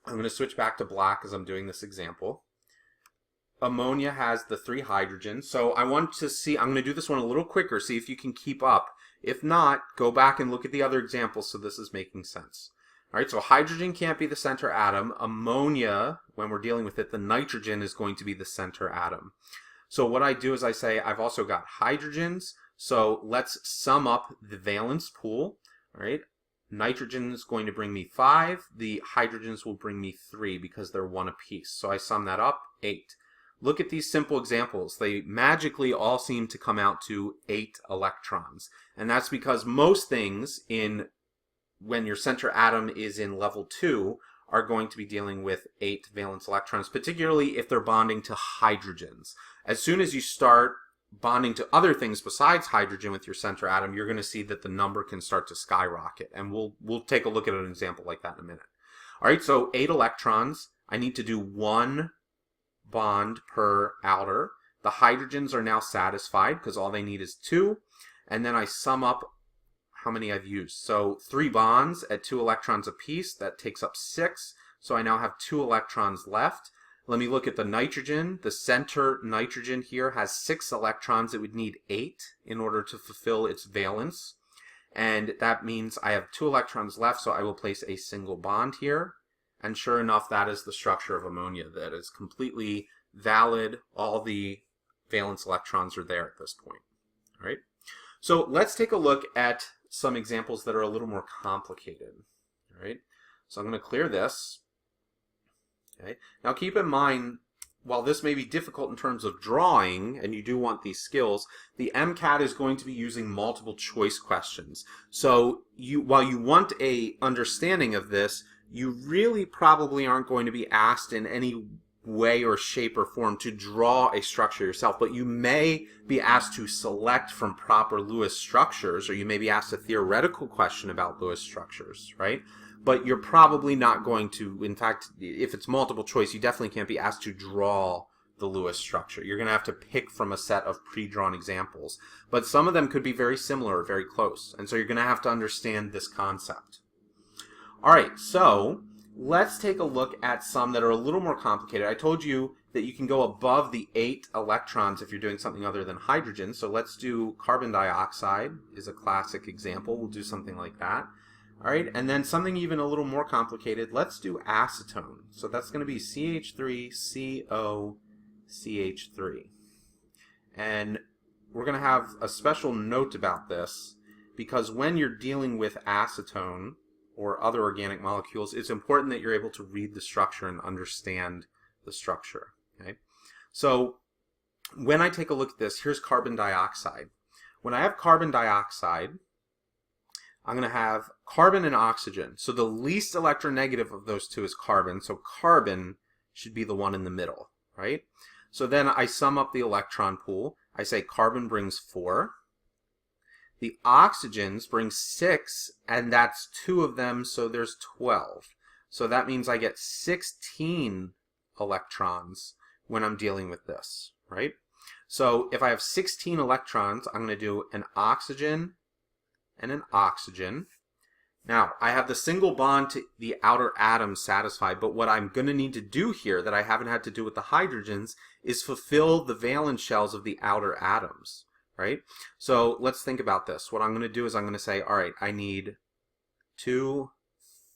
Speaker 1: I'm going to switch back to black as I'm doing this example. Ammonia has the 3 hydrogens. So I want to see, I'm going to do this one a little quicker, see if you can keep up. If not, go back and look at the other examples so this is making sense. All right, so hydrogen can't be the center atom. Ammonia, when we're dealing with it, the nitrogen is going to be the center atom. So what I do is I say I've also got hydrogens, so let's sum up the valence pool. All right, nitrogen is going to bring me 5. The hydrogens will bring me 3 because they're 1 apiece. So I sum that up, 8. Look at these simple examples. They magically all seem to come out to 8 electrons. And that's because most things when your center atom is in level 2 are going to be dealing with 8 valence electrons, particularly if they're bonding to hydrogens. As soon as you start bonding to other things besides hydrogen with your center atom, you're going to see that the number can start to skyrocket. And we'll take a look at an example like that in a minute. All right, so 8 electrons. I need to do 1 bond per outer. The hydrogens are now satisfied because all they need is 2. And then I sum up how many I've used. So 3 bonds at 2 electrons apiece, that takes up 6. So I now have 2 electrons left. Let me look at the nitrogen. The center nitrogen here has 6 electrons. It would need 8 in order to fulfill its valence. And that means I have 2 electrons left, so I will place a single bond here. And sure enough, that is the structure of ammonia. That is completely valid. All the valence electrons are there at this point. All right. So let's take a look at some examples that are a little more complicated. All right. So I'm going to clear this. Okay. Now keep in mind, while this may be difficult in terms of drawing, and you do want these skills, the MCAT is going to be using multiple choice questions. So while you want a understanding of this, you really probably aren't going to be asked in any way or shape or form to draw a structure yourself, but you may be asked to select from proper Lewis structures, or you may be asked a theoretical question about Lewis structures, right? But you're probably not going to, in fact, if it's multiple choice, you definitely can't be asked to draw the Lewis structure. You're going to have to pick from a set of pre-drawn examples. But some of them could be very similar or very close. And so you're going to have to understand this concept. All right, so let's take a look at some that are a little more complicated. I told you that you can go above the 8 electrons if you're doing something other than hydrogen. So let's do carbon dioxide is a classic example. We'll do something like that. All right, and then something even a little more complicated, let's do acetone. So that's going to be CH3COCH3. And we're going to have a special note about this because when you're dealing with acetone or other organic molecules, it's important that you're able to read the structure and understand the structure. Okay? So when I take a look at this, here's carbon dioxide. When I have carbon dioxide, I'm going to have carbon and oxygen. So the least electronegative of those two is carbon. So carbon should be the one in the middle, right? So then I sum up the electron pool. I say carbon brings 4. The oxygens bring 6, and that's 2 of them, so there's 12. So that means I get 16 electrons when I'm dealing with this, right? So if I have 16 electrons, I'm going to do an oxygen and an oxygen. Now, I have the single bond to the outer atom satisfied, but what I'm going to need to do here that I haven't had to do with the hydrogens is fulfill the valence shells of the outer atoms, right? So let's think about this. What I'm going to do is I'm going to say, all right, I need 2,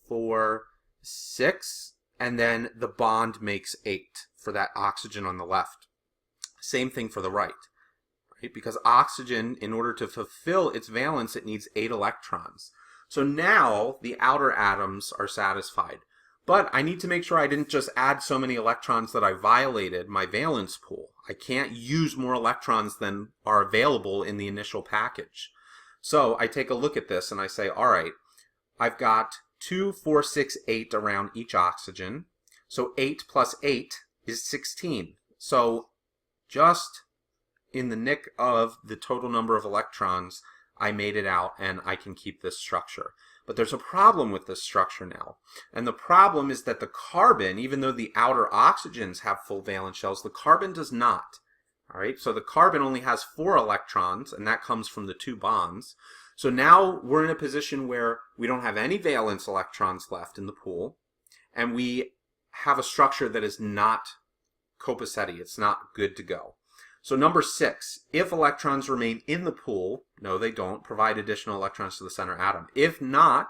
Speaker 1: 4, 6, and then the bond makes 8 for that oxygen on the left. Same thing for the right. Because oxygen, in order to fulfill its valence, it needs 8 electrons. So now the outer atoms are satisfied. But I need to make sure I didn't just add so many electrons that I violated my valence pool. I can't use more electrons than are available in the initial package. So I take a look at this and I say, all right, I've got 2, 4, 6, 8 around each oxygen. So 8 plus 8 is 16. So just in the nick of the total number of electrons, I made it out and I can keep this structure. But there's a problem with this structure now. And the problem is that the carbon, even though the outer oxygens have full valence shells, the carbon does not. All right, so the carbon only has 4 electrons, and that comes from the 2 bonds. So now we're in a position where we don't have any valence electrons left in the pool, and we have a structure that is not copacetic. It's not good to go. So number 6, if electrons remain in the pool, no they don't, provide additional electrons to the center atom. If not,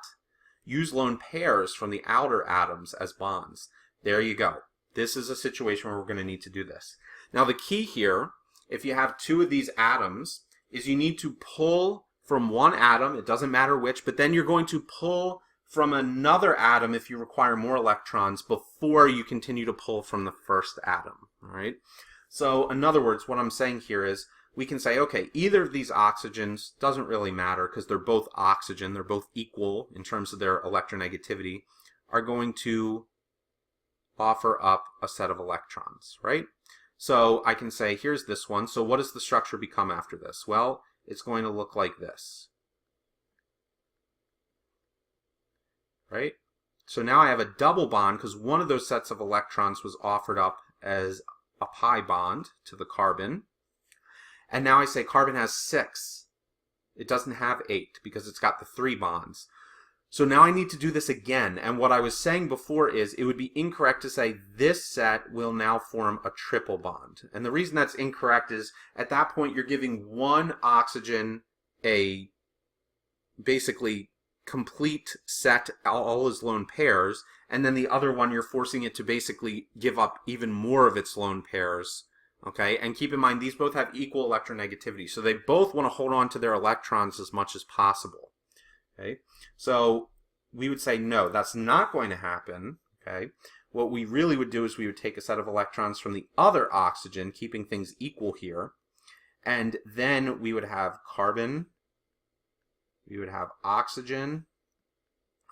Speaker 1: use lone pairs from the outer atoms as bonds. There you go. This is a situation where we're going to need to do this. Now the key here, if you have 2 of these atoms, is you need to pull from one atom, it doesn't matter which, but then you're going to pull from another atom if you require more electrons before you continue to pull from the first atom, all right? So in other words, what I'm saying here is we can say, okay, either of these oxygens doesn't really matter because they're both oxygen, they're both equal in terms of their electronegativity, are going to offer up a set of electrons, right? So I can say, here's this one. So what does the structure become after this? Well, it's going to look like this, right? So now I have a double bond because one of those sets of electrons was offered up as a pi bond to the carbon. And now I say carbon has 6. It doesn't have 8 because it's got the 3 bonds. So now I need to do this again. And what I was saying before is it would be incorrect to say this set will now form a triple bond. And the reason that's incorrect is at that point you're giving one oxygen a basically complete set all as lone pairs, and then the other one you're forcing it to basically give up even more of its lone pairs. Okay, and keep in mind these both have equal electronegativity, so they both want to hold on to their electrons as much as possible. Okay, so we would say no, that's not going to happen. Okay, what we really would do is we would take a set of electrons from the other oxygen, keeping things equal here, and then we would have carbon, we would have oxygen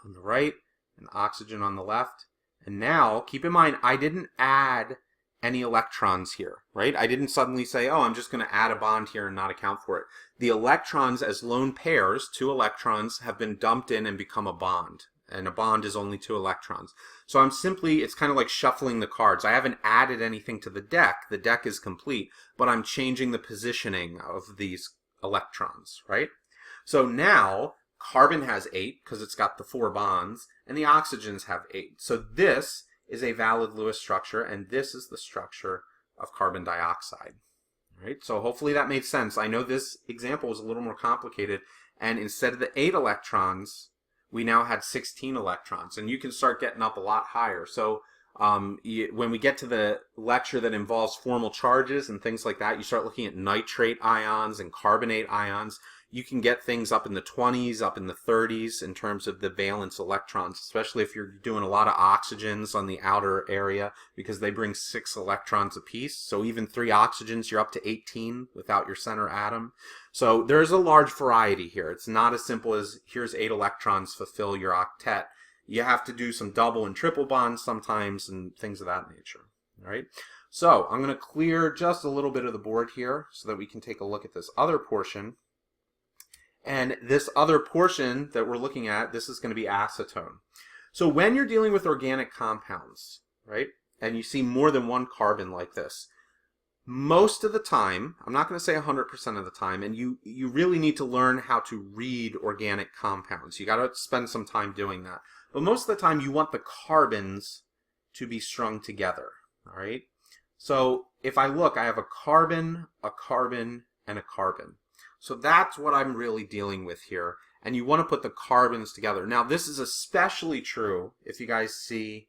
Speaker 1: on the right and oxygen on the left. And now, keep in mind, I didn't add any electrons here, right? I didn't suddenly say, oh, I'm just going to add a bond here and not account for it. The electrons as lone pairs, 2 electrons, have been dumped in and become a bond. And a bond is only 2 electrons. So I'm simply, it's kind of like shuffling the cards. I haven't added anything to the deck. The deck is complete, but I'm changing the positioning of these electrons, right? So now, carbon has 8 because it's got the 4 bonds, and the oxygens have 8. So this is a valid Lewis structure, and this is the structure of carbon dioxide. All right, so hopefully that made sense. I know this example was a little more complicated, and instead of the 8 electrons, we now had 16 electrons, and you can start getting up a lot higher. So when we get to the lecture that involves formal charges and things like that, you start looking at nitrate ions and carbonate ions. You can get things up in the 20s, up in the 30s in terms of the valence electrons, especially if you're doing a lot of oxygens on the outer area, because they bring 6 electrons apiece. So even 3 oxygens, you're up to 18 without your center atom. So there's a large variety here. It's not as simple as here's 8 electrons, fulfill your octet. You have to do some double and triple bonds sometimes and things of that nature. All right. So I'm going to clear just a little bit of the board here so that we can take a look at this other portion. And this other portion that we're looking at, this is going to be acetone. So when you're dealing with organic compounds, right, and you see more than one carbon like this, most of the time, I'm not going to say 100% of the time, and you really need to learn how to read organic compounds. You got to spend some time doing that. But most of the time, you want the carbons to be strung together, all right? So if I look, I have a carbon, and a carbon. So that's what I'm really dealing with here. And you want to put the carbons together. Now, this is especially true if you guys see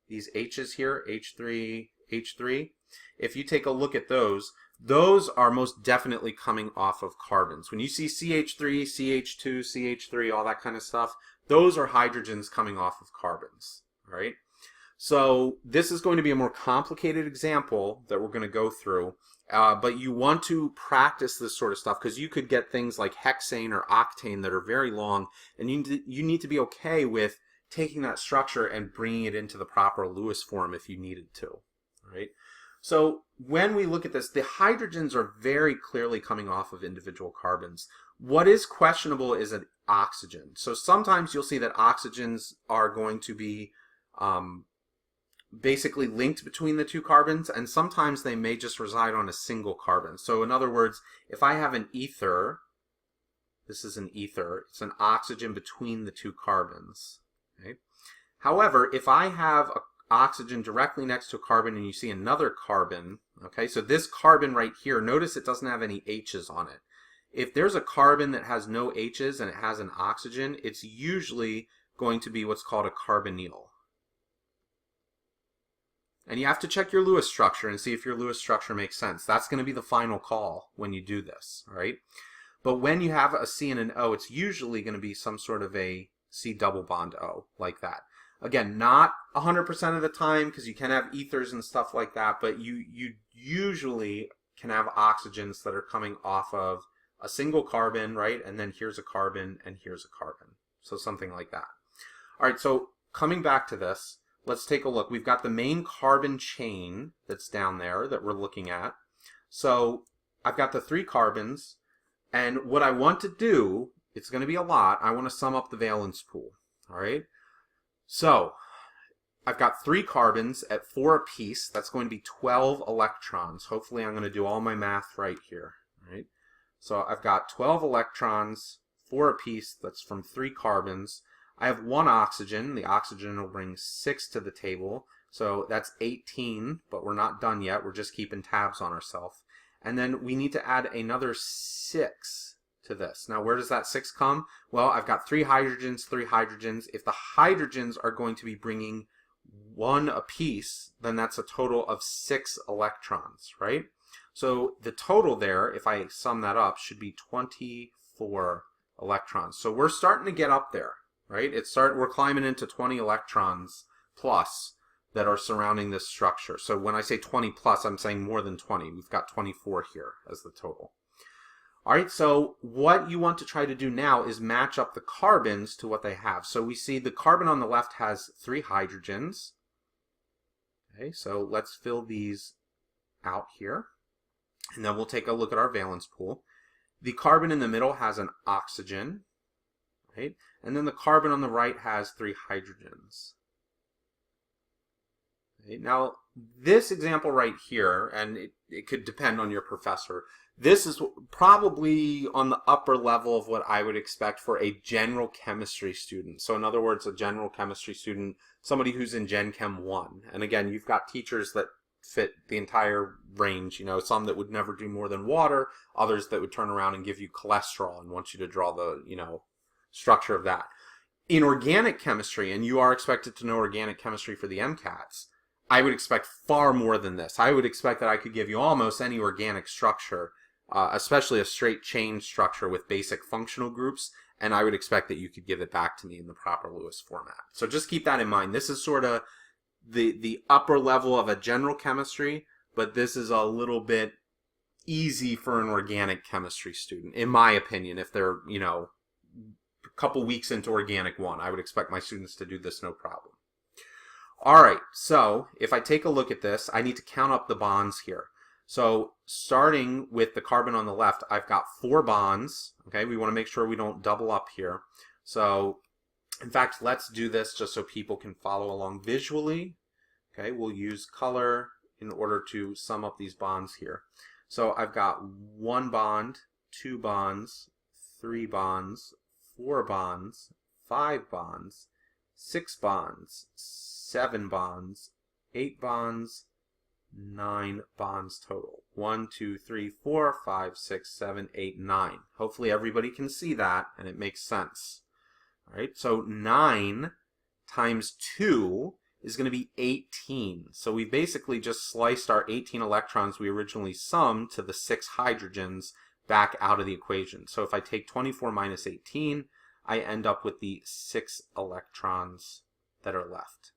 Speaker 1: these H's here, H3, H3. If you take a look at those are most definitely coming off of carbons. When you see CH3, CH2, CH3, all that kind of stuff, those are hydrogens coming off of carbons, all right? So this is going to be a more complicated example that we're going to go through. But you want to practice this sort of stuff because you could get things like hexane or octane that are very long, and you need to be okay with taking that structure and bringing it into the proper Lewis form if you needed to. All right. So when we look at this, the hydrogens are very clearly coming off of individual carbons. What is questionable is an oxygen. So sometimes you'll see that oxygens are going to be basically linked between the 2 carbons, and sometimes they may just reside on a single carbon. So in other words, if I have an ether, this is an ether, it's an oxygen between the 2 carbons. Okay? However, if I have an oxygen directly next to a carbon and you see another carbon, okay, so this carbon right here, notice it doesn't have any H's on it. If there's a carbon that has no H's and it has an oxygen, it's usually going to be what's called a carbonyl. And you have to check your Lewis structure and see if your Lewis structure makes sense. That's going to be the final call when you do this, all right? But when you have a C and an O, it's usually going to be some sort of a C double bond O, like that. Again, not 100% of the time, because you can have ethers and stuff like that, but you usually can have oxygens that are coming off of a single carbon, right? And then here's a carbon and here's a carbon. So something like that. All right, so coming back to this, let's take a look. We've got the main carbon chain that's down there that we're looking at. So I've got the 3 carbons, and what I want to do, it's going to be a lot, I want to sum up the valence pool, all right? So I've got 3 carbons at 4 apiece. That's going to be 12 electrons. Hopefully I'm going to do all my math right here, all right? So I've got 12 electrons, 4 apiece, that's from 3 carbons. I have 1 oxygen. The oxygen will bring 6 to the table. So that's 18, but we're not done yet. We're just keeping tabs on ourselves. And then we need to add another 6 to this. Now, where does that 6 come? Well, I've got 3 hydrogens, 3 hydrogens. If the hydrogens are going to be bringing 1 apiece, then that's a total of 6 electrons, right? So the total there, if I sum that up, should be 24 electrons. So we're starting to get up there, right? We're climbing into 20 electrons plus that are surrounding this structure. So when I say 20 plus, I'm saying more than 20. We've got 24 here as the total. All right, so what you want to try to do now is match up the carbons to what they have. So we see the carbon on the left has 3 hydrogens. Okay, so let's fill these out here. And then we'll take a look at our valence pool. The carbon in the middle has an oxygen, right? And then the carbon on the right has 3 hydrogens. Okay, now, this example right here, and it could depend on your professor, this is probably on the upper level of what I would expect for a general chemistry student. So in other words, a general chemistry student, somebody who's in Gen Chem 1. And again, you've got teachers that fit the entire range, some that would never do more than water, others that would turn around and give you cholesterol and want you to draw the, structure of that. In organic chemistry, and you are expected to know organic chemistry for the MCATs, I would expect far more than this. I would expect that I could give you almost any organic structure, especially a straight chain structure with basic functional groups, and I would expect that you could give it back to me in the proper Lewis format. So just keep that in mind. This is sort of the upper level of a general chemistry, but this is a little bit easy for an organic chemistry student, in my opinion. If they're, a couple weeks into organic 1, I would expect my students to do this no problem. All right, so if I take a look at this, I need to count up the bonds here. So starting with the carbon on the left, I've got 4 bonds. Okay, we want to make sure we don't double up here. So in fact, let's do this just so people can follow along visually. Okay, we'll use color in order to sum up these bonds here. So I've got 1 bond, 2 bonds, 3 bonds, 4 bonds, 5 bonds, 6 bonds, 7 bonds, 8 bonds, 9 bonds total. 1, 2, 3, 4, 5, 6, 7, 8, 9. Hopefully everybody can see that and it makes sense. All right, so 9 times 2 is going to be 18. So we basically just sliced our 18 electrons we originally summed to the 6 hydrogens back out of the equation. So if I take 24 minus 18, I end up with the 6 electrons that are left.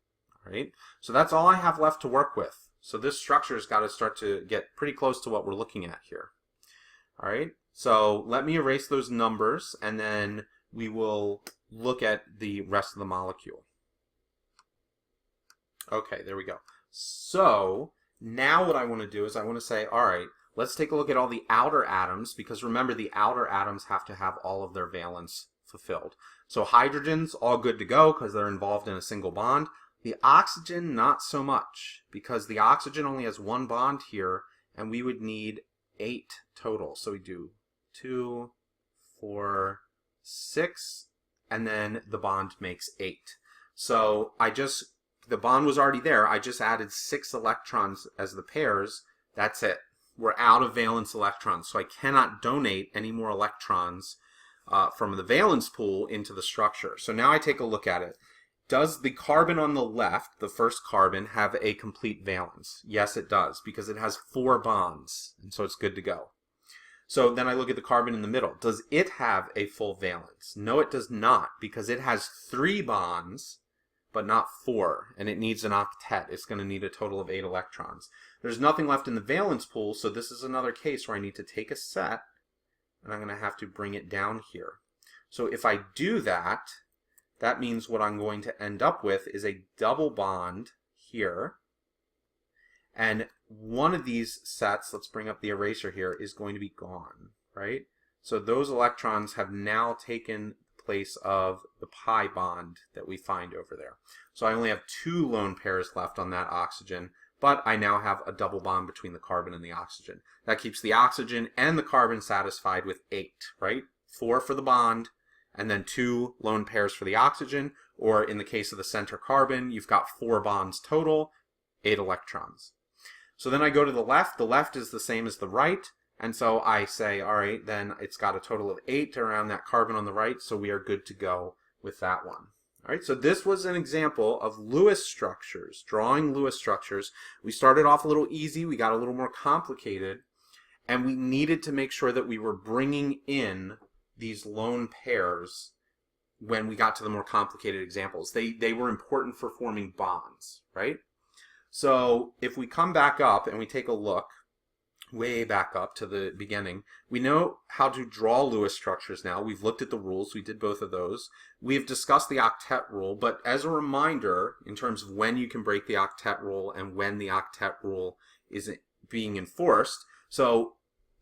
Speaker 1: All right, so that's all I have left to work with. So this structure's got to start to get pretty close to what we're looking at here. All right, so let me erase those numbers and then we will look at the rest of the molecule. Okay, there we go. So now what I want to do is I want to say, all right, let's take a look at all the outer atoms, because remember the outer atoms have to have all of their valence fulfilled. So hydrogens, all good to go because they're involved in a single bond. The oxygen, not so much, because the oxygen only has 1 bond here, and we would need 8 total. So we do 2, 4, 6, and then the bond makes 8. So the bond was already there. I just added 6 electrons as the pairs. That's it. We're out of valence electrons, so I cannot donate any more electrons from the valence pool into the structure. So now I take a look at it. Does the carbon on the left, the first carbon, have a complete valence? Yes, it does, because it has 4 bonds, and so it's good to go. So then I look at the carbon in the middle. Does it have a full valence? No, it does not, because it has 3 bonds, but not 4, and it needs an octet. It's going to need a total of 8 electrons. There's nothing left in the valence pool, so this is another case where I need to take a set, and I'm going to have to bring it down here. So if I do that, that means what I'm going to end up with is a double bond here. And one of these sets, let's bring up the eraser here, is going to be gone, right? So those electrons have now taken place of the pi bond that we find over there. So I only have 2 lone pairs left on that oxygen, but I now have a double bond between the carbon and the oxygen. That keeps the oxygen and the carbon satisfied with 8, right? 4 for the bond, and then 2 lone pairs for the oxygen, or in the case of the center carbon, you've got 4 bonds total, 8 electrons. So then I go to the left. The left is the same as the right, And so I say, all right, then it's got a total of 8 around that carbon on the right, so we are good to go with that one. All right, so this was an example of Lewis structures, drawing Lewis structures. We started off a little easy, we got a little more complicated, and we needed to make sure that we were bringing in these lone pairs when we got to the more complicated examples. They were important for forming bonds, right? So if we come back up and we take a look, way back up to the beginning, we know how to draw Lewis structures now. We've looked at the rules. We did both of those. We've discussed the octet rule, but as a reminder, in terms of when you can break the octet rule and when the octet rule is being enforced, so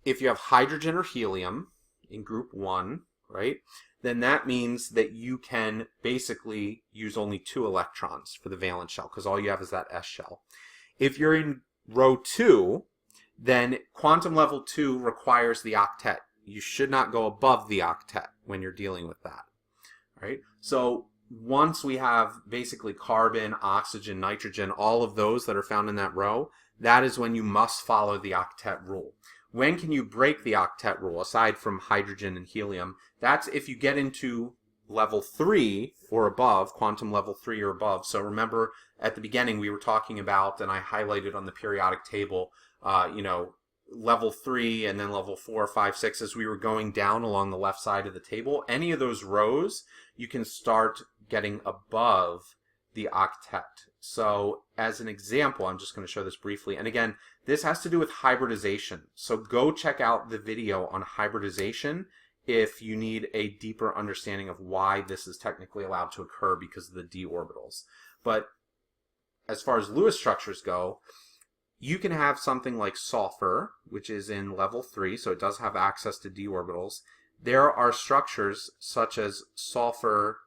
Speaker 1: if you have hydrogen or helium in group 1, right, then that means that you can basically use only 2 electrons for the valence shell, because all you have is that S shell. If you're in row 2, then quantum level 2 requires the octet. You should not go above the octet when you're dealing with that. Right? So once we have basically carbon, oxygen, nitrogen, all of those that are found in that row, that is when you must follow the octet rule. When can you break the octet rule, aside from hydrogen and helium? That's if you get into level 3 or above, quantum level 3 or above. So remember, at the beginning we were talking about, and I highlighted on the periodic table, level 3 and then level 4, 5, 6, as we were going down along the left side of the table. Any of those rows, you can start getting above the octet. So as an example, I'm just going to show this briefly. And again, this has to do with hybridization. So go check out the video on hybridization if you need a deeper understanding of why this is technically allowed to occur because of the d orbitals. But as far as Lewis structures go, you can have something like sulfur, which is in level 3, so it does have access to d orbitals. There are structures such as sulfur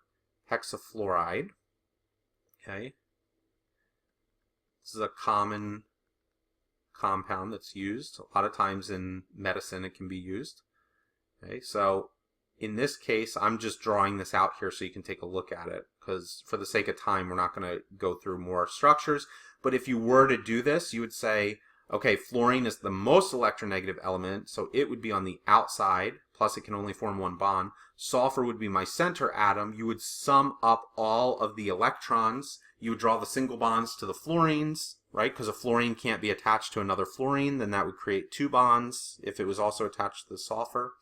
Speaker 1: hexafluoride. Okay. This is a common compound that's used. A lot of times in medicine it can be used. Okay, so in this case, I'm just drawing this out here so you can take a look at it, because for the sake of time, we're not going to go through more structures. But if you were to do this, you would say, okay, fluorine is the most electronegative element, so it would be on the outside, plus it can only form one bond. Sulfur would be my center atom. You would sum up all of the electrons. You would draw the single bonds to the fluorines, right? Because a fluorine can't be attached to another fluorine, then that would create 2 bonds if it was also attached to the sulfur.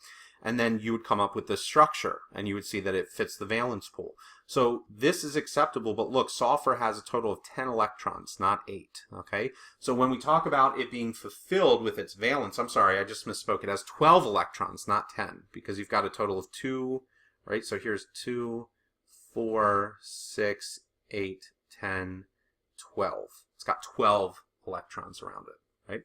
Speaker 1: And then you would come up with this structure, and you would see that it fits the valence pool. So this is acceptable, but look, sulfur has a total of 10 electrons, not 8, okay? So when we talk about it being fulfilled with its valence, I'm sorry, I just misspoke, it has 12 electrons, not 10, because you've got a total of 2, right? So here's 2, 4, 6, 8, 10, 12. It's got 12 electrons around it, right?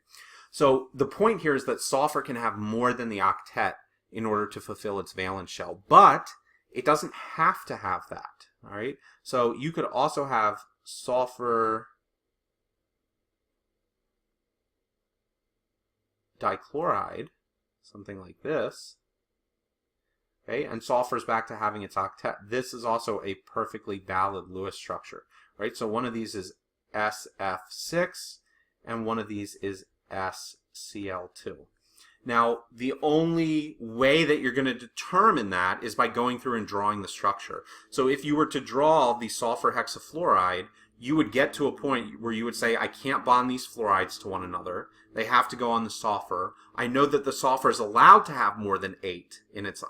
Speaker 1: So the point here is that sulfur can have more than the octet in order to fulfill its valence shell, but it doesn't have to have that, all right? So you could also have sulfur dichloride, something like this, okay? And sulfur's back to having its octet. This is also a perfectly valid Lewis structure, right? So one of these is SF6, and one of these is SCl2. Now, the only way that you're going to determine that is by going through and drawing the structure. So if you were to draw the sulfur hexafluoride, you would get to a point where you would say, I can't bond these fluorides to one another. They have to go on the sulfur. I know that the sulfur is allowed to have more than 8 in its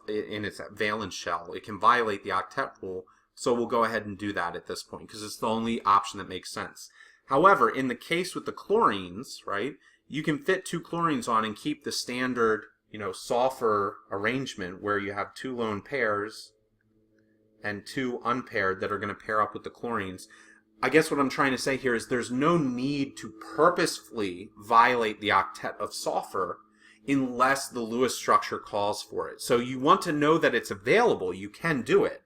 Speaker 1: valence shell. It can violate the octet rule, so we'll go ahead and do that at this point because it's the only option that makes sense. However, in the case with the chlorines, right, you can fit 2 chlorines on and keep the standard, sulfur arrangement where you have 2 lone pairs and 2 unpaired that are going to pair up with the chlorines. I guess what I'm trying to say here is there's no need to purposefully violate the octet of sulfur unless the Lewis structure calls for it. So you want to know that it's available. You can do it.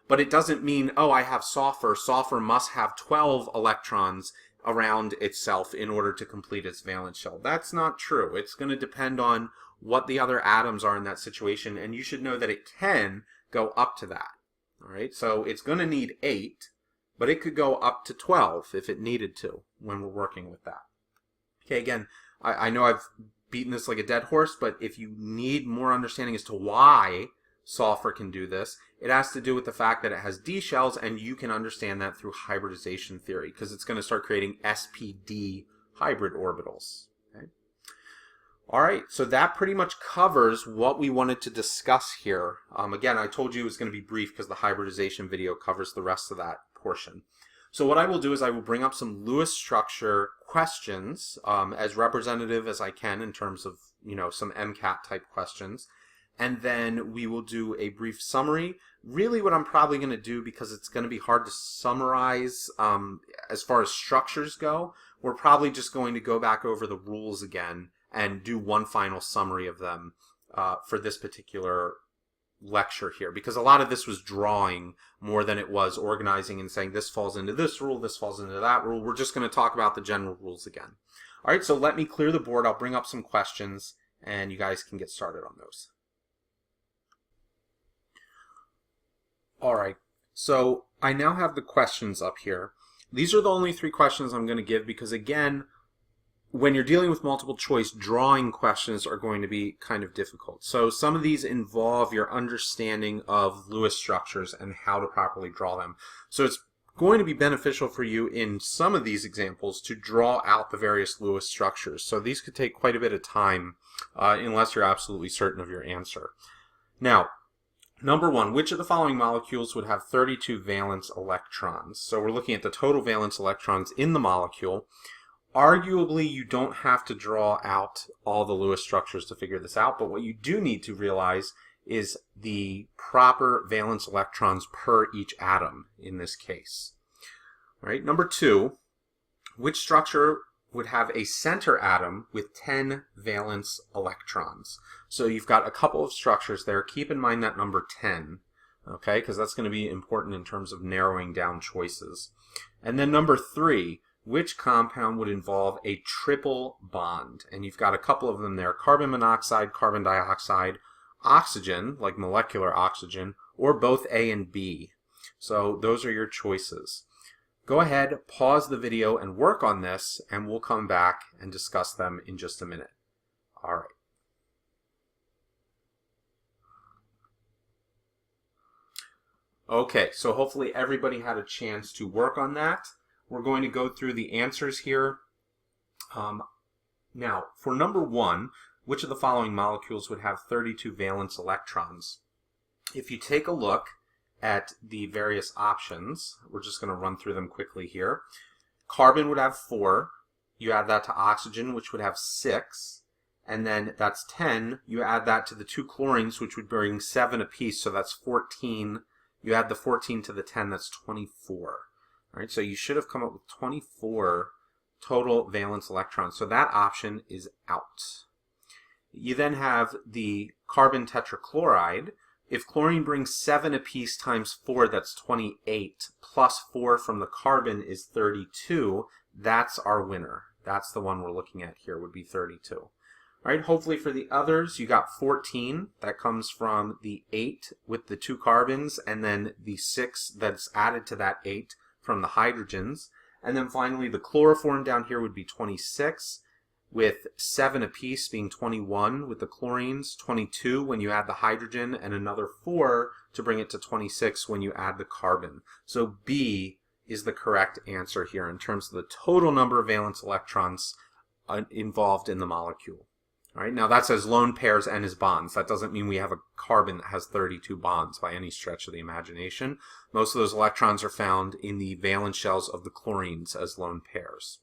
Speaker 1: But it doesn't mean, oh, I have sulfur. Sulfur must have 12 electrons around itself in order to complete its valence shell. That's not true. It's going to depend on what the other atoms are in that situation, and you should know that it can go up to that. All right, so it's going to need 8, but it could go up to 12 if it needed to when we're working with that. Okay, again, I know I've beaten this like a dead horse, but if you need more understanding as to why sulfur can do this, it has to do with the fact that it has d shells, and you can understand that through hybridization theory, because it's going to start creating sp-d hybrid orbitals. Okay? All right, so that pretty much covers what we wanted to discuss here. Again, I told you it was going to be brief because the hybridization video covers the rest of that portion. So what I will do is I will bring up some Lewis structure questions as representative as I can in terms of, some MCAT type questions. And then we will do a brief summary. Really what I'm probably going to do, because it's going to be hard to summarize as far as structures go, we're probably just going to go back over the rules again and do one final summary of them for this particular lecture here, because a lot of this was drawing more than it was organizing and saying this falls into this rule, this falls into that rule. We're just going to talk about the general rules again. All right, so let me clear the board. I'll bring up some questions and you guys can get started on those. All right, so I now have the questions up here. These are the only 3 questions I'm going to give because, again, when you're dealing with multiple choice, drawing questions are going to be kind of difficult. So some of these involve your understanding of Lewis structures and how to properly draw them. So it's going to be beneficial for you in some of these examples to draw out the various Lewis structures. So these could take quite a bit of time unless you're absolutely certain of your answer. Now, number 1, which of the following molecules would have 32 valence electrons? So we're looking at the total valence electrons in the molecule. Arguably, you don't have to draw out all the Lewis structures to figure this out, but what you do need to realize is the proper valence electrons per each atom in this case. All right, number 2, which structure would have a center atom with 10 valence electrons? So you've got a couple of structures there. Keep in mind that number 10, okay, because that's going to be important in terms of narrowing down choices. And then number 3, which compound would involve a triple bond? And you've got a couple of them there: carbon monoxide, carbon dioxide, oxygen, like molecular oxygen, or both A and B. So those are your choices. Go ahead, pause the video and work on this, and we'll come back and discuss them in just a minute. All right. Okay, so hopefully everybody had a chance to work on that. We're going to go through the answers here. Now, for number 1, which of the following molecules would have 32 valence electrons? If you take a look at the various options, we're just going to run through them quickly here. Carbon would have 4. You add that to oxygen, which would have 6. And then that's 10. You add that to the 2 chlorines, which would bring 7 apiece, so that's 14. You add the 14 to the 10, that's 24. All right, so you should have come up with 24 total valence electrons. So that option is out. You then have the carbon tetrachloride. If chlorine brings 7 apiece times 4, that's 28, plus 4 from the carbon is 32. That's our winner. That's the one we're looking at here, would be 32. All right, hopefully for the others, you got 14. That comes from the 8 with the 2 carbons, and then the 6 that's added to that 8 from the hydrogens. And then finally the chloroform down here would be 26, with 7 apiece being 21 with the chlorines, 22 when you add the hydrogen, and another 4 to bring it to 26 when you add the carbon. So B is the correct answer here in terms of the total number of valence electrons involved in the molecule. All right, now that says lone pairs and as bonds. That doesn't mean we have a carbon that has 32 bonds by any stretch of the imagination. Most of those electrons are found in the valence shells of the chlorines as lone pairs.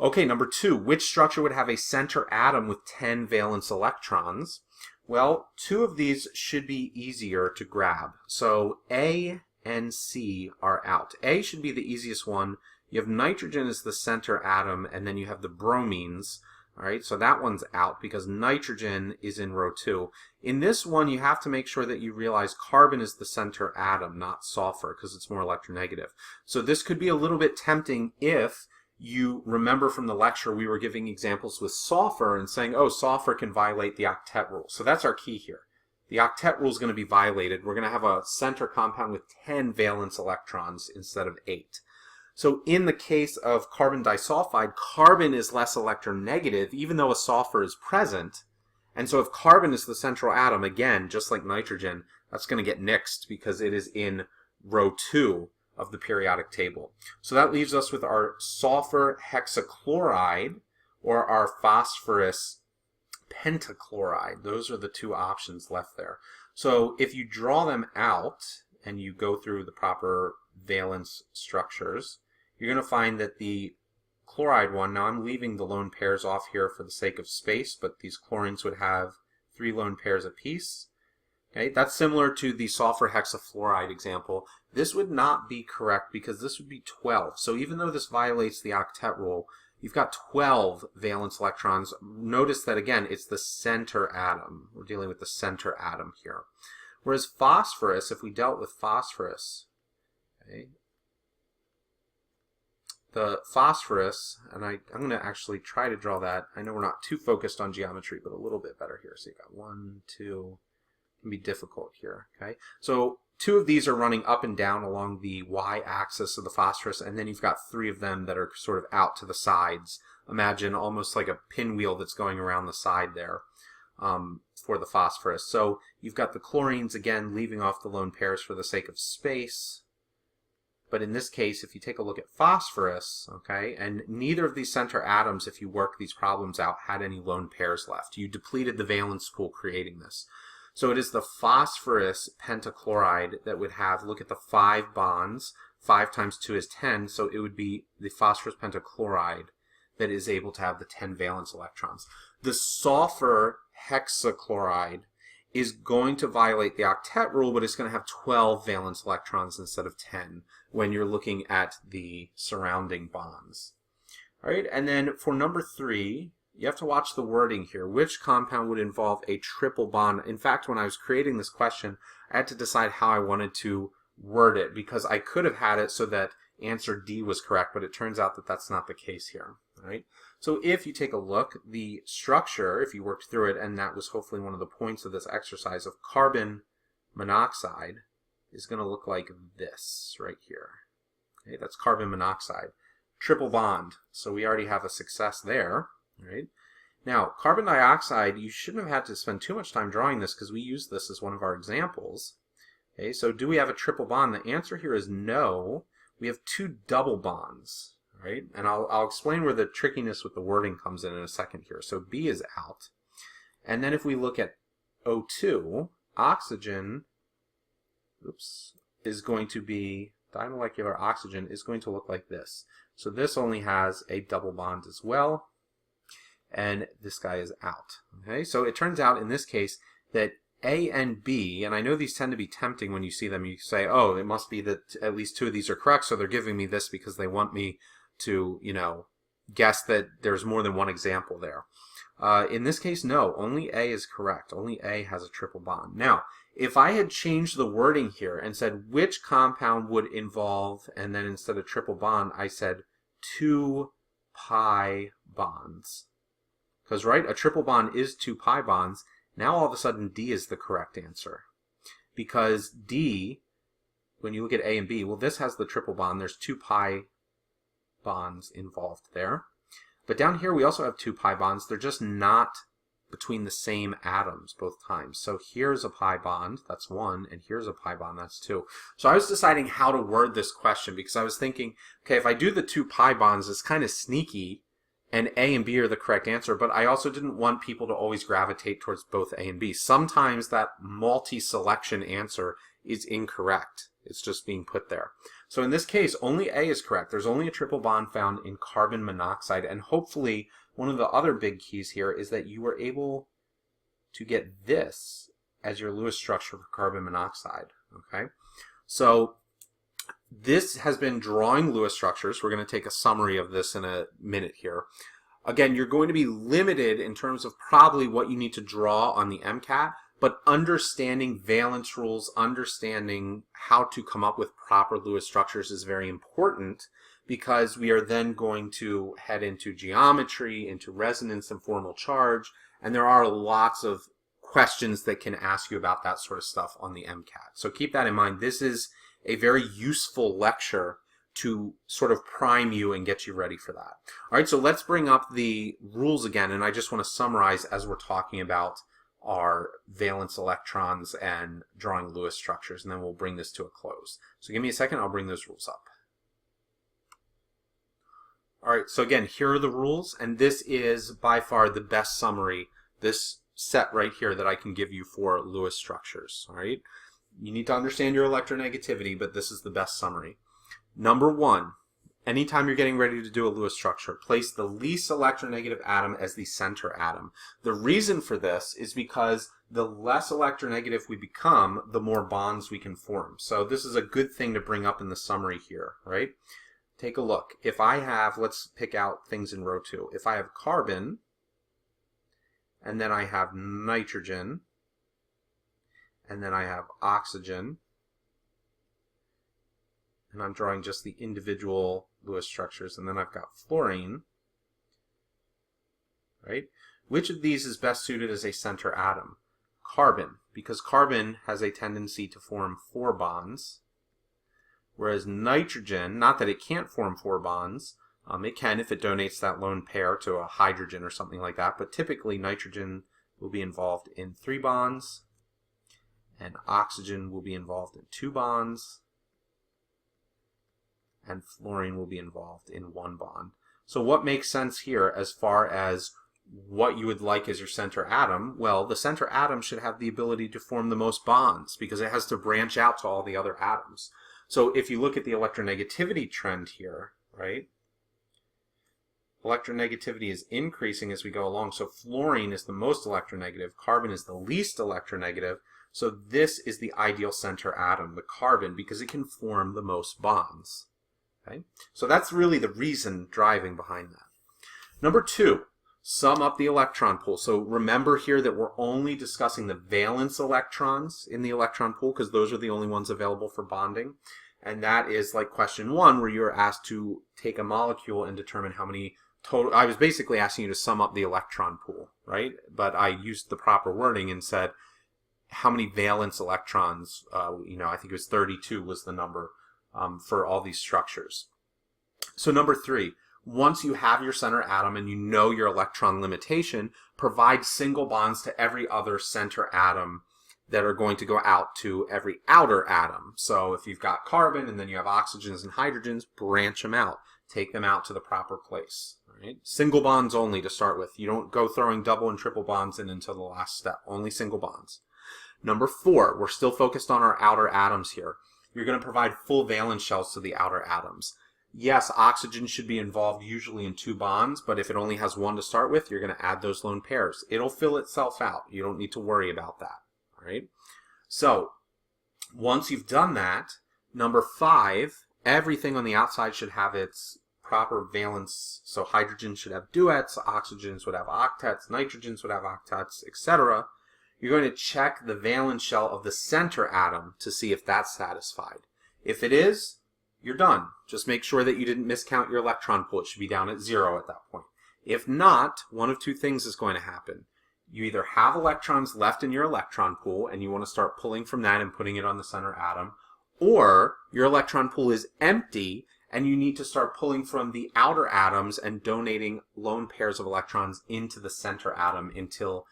Speaker 1: Okay, number 2, which structure would have a center atom with 10 valence electrons? Well, 2 of these should be easier to grab. So A and C are out. A should be the easiest one. You have nitrogen as the center atom, and then you have the bromines. All right, so that one's out because nitrogen is in row 2. In this one, you have to make sure that you realize carbon is the center atom, not sulfur, because it's more electronegative. So this could be a little bit tempting if you remember from the lecture we were giving examples with sulfur and saying, oh, sulfur can violate the octet rule. So that's our key here. The octet rule is going to be violated. We're going to have a center compound with 10 valence electrons instead of 8. So in the case of carbon disulfide, carbon is less electronegative even though a sulfur is present. And so if carbon is the central atom, again, just like nitrogen, that's going to get nixed because it is in row 2 of the periodic table. So that leaves us with our sulfur hexachloride or our phosphorus pentachloride. Those are the two options left there. So if you draw them out and you go through the proper valence structures, you're going to find that the chloride one, now I'm leaving the lone pairs off here for the sake of space, but these chlorines would have 3 lone pairs apiece. Okay, that's similar to the sulfur hexafluoride example. This would not be correct because this would be 12. So even though this violates the octet rule, you've got 12 valence electrons. Notice that again, it's the center atom. We're dealing with the center atom here. Whereas phosphorus, if we dealt with phosphorus, okay, the phosphorus, and I'm going to actually try to draw that. I know we're not too focused on geometry, but a little bit better here. So you've got 1, 2, can be difficult here. Okay, so 2 of these are running up and down along the y-axis of the phosphorus, and then you've got 3 of them that are sort of out to the sides. Imagine almost like a pinwheel that's going around the side there for the phosphorus. So you've got the chlorines, again, leaving off the lone pairs for the sake of space. But in this case, if you take a look at phosphorus, okay, and neither of these center atoms, if you work these problems out, had any lone pairs left. You depleted the valence pool creating this. So it is the phosphorus pentachloride that would have, look at the 5 bonds, 5 times 2 is 10, so it would be the phosphorus pentachloride that is able to have the 10 valence electrons. The sulfur hexachloride is going to violate the octet rule, but it's going to have 12 valence electrons instead of 10 when you're looking at the surrounding bonds. All right, and then for number 3, you have to watch the wording here. Which compound would involve a triple bond? In fact, when I was creating this question, I had to decide how I wanted to word it because I could have had it so that answer D was correct, but it turns out that that's not the case here. All right? So if you take a look, the structure, if you worked through it, and that was hopefully one of the points of this exercise, of carbon monoxide is going to look like this right here. Okay, that's carbon monoxide. Triple bond, so we already have a success there. Right? Now, carbon dioxide, you shouldn't have had to spend too much time drawing this because we used this as one of our examples. Okay, so do we have a triple bond? The answer here is no. We have 2 double bonds. Right? And I'll explain where the trickiness with the wording comes in a second here. So B is out. And then if we look at O2, oxygen, is going to be, dimolecular oxygen is going to look like this. So this only has a double bond as well. And this guy is out. Okay, so it turns out in this case that A and B, and I know these tend to be tempting when you see them, you say, oh, it must be that at least 2 of these are correct, so they're giving me this because they want me to, you know, guess that there's more than one example there. In this case, no, only A is correct. Only A has a triple bond. Now, if I had changed the wording here and said which compound would involve, and then instead of triple bond, I said 2 pi bonds. Because, right, a triple bond is 2 pi bonds. Now all of a sudden D is the correct answer. Because D, when you look at A and B, well, this has the triple bond. There's 2 pi bonds involved there. But down here we also have 2 pi bonds. They're just not between the same atoms both times. So here's a pi bond, that's 1, and here's a pi bond, that's 2. So I was deciding how to word this question because I was thinking, okay, if I do the 2 pi bonds, it's kind of sneaky, and A and B are the correct answer, but I also didn't want people to always gravitate towards both A and B. Sometimes that multi-selection answer is incorrect. It's just being put there. So in this case, only A is correct. There's only a triple bond found in carbon monoxide, and hopefully one of the other big keys here is that you were able to get this as your Lewis structure for carbon monoxide. Okay, so this has been drawing Lewis structures. We're going to take a summary of this in a minute here. Again, you're going to be limited in terms of probably what you need to draw on the MCAT, but understanding valence rules, understanding how to come up with proper Lewis structures is very important because we are then going to head into geometry, into resonance and formal charge, and there are lots of questions that can ask you about that sort of stuff on the MCAT. So keep that in mind. This is a very useful lecture to sort of prime you and get you ready for that. All right, so let's bring up the rules again, and I just want to summarize as we're talking about our valence electrons and drawing Lewis structures, and then we'll bring this to a close. So give me a second, I'll bring those rules up. All right, so again, here are the rules, and this is by far the best summary, this set right here, that I can give you for Lewis structures. All right, you need to understand your electronegativity, but this is the best summary. Number one, anytime you're getting ready to do a Lewis structure, place the least electronegative atom as the center atom. The reason for this is because the less electronegative we become, the more bonds we can form. So this is a good thing to bring up in the summary here, right? Take a look. If I have, let's pick out things in row 2. If I have carbon, and then I have nitrogen, and then I have oxygen, and I'm drawing just the individual Lewis structures, and then I've got fluorine, right? Which of these is best suited as a center atom? Carbon, because carbon has a tendency to form 4 bonds, whereas nitrogen, not that it can't form 4 bonds, it can if it donates that lone pair to a hydrogen or something like that, but typically nitrogen will be involved in 3 bonds, and oxygen will be involved in 2 bonds, and fluorine will be involved in 1 bond. So what makes sense here as far as what you would like as your center atom? Well, the center atom should have the ability to form the most bonds because it has to branch out to all the other atoms. So if you look at the electronegativity trend here, right? Electronegativity is increasing as we go along. So fluorine is the most electronegative, carbon is the least electronegative. So this is the ideal center atom, the carbon, because it can form the most bonds. Okay? So that's really the reason driving behind that. Number 2, sum up the electron pool. So remember here that we're only discussing the valence electrons in the electron pool because those are the only ones available for bonding. And that is like question 1 where you're asked to take a molecule and determine how many total. I was basically asking you to sum up the electron pool, right? But I used the proper wording and said how many valence electrons, I think it was 32 was the number for all these structures. So number 3, once you have your center atom and you know your electron limitation, provide single bonds to every other center atom that are going to go out to every outer atom. So if you've got carbon and then you have oxygens and hydrogens, branch them out. Take them out to the proper place. Right? Single bonds only to start with. You don't go throwing double and triple bonds in until the last step. Only single bonds. Number 4, we're still focused on our outer atoms here. You're going to provide full valence shells to the outer atoms. Yes, oxygen should be involved usually in 2 bonds, but if it only has 1 to start with, you're going to add those lone pairs. It'll fill itself out. You don't need to worry about that. All right? So, once you've done that, number 5, everything on the outside should have its proper valence. So hydrogen should have duets, oxygens would have octets, nitrogens would have octets, etc. You're going to check the valence shell of the center atom to see if that's satisfied. If it is, you're done. Just make sure that you didn't miscount your electron pool. It should be down at 0 at that point. If not, one of 2 things is going to happen. You either have electrons left in your electron pool and you want to start pulling from that and putting it on the center atom, or your electron pool is empty and you need to start pulling from the outer atoms and donating lone pairs of electrons into the center atom until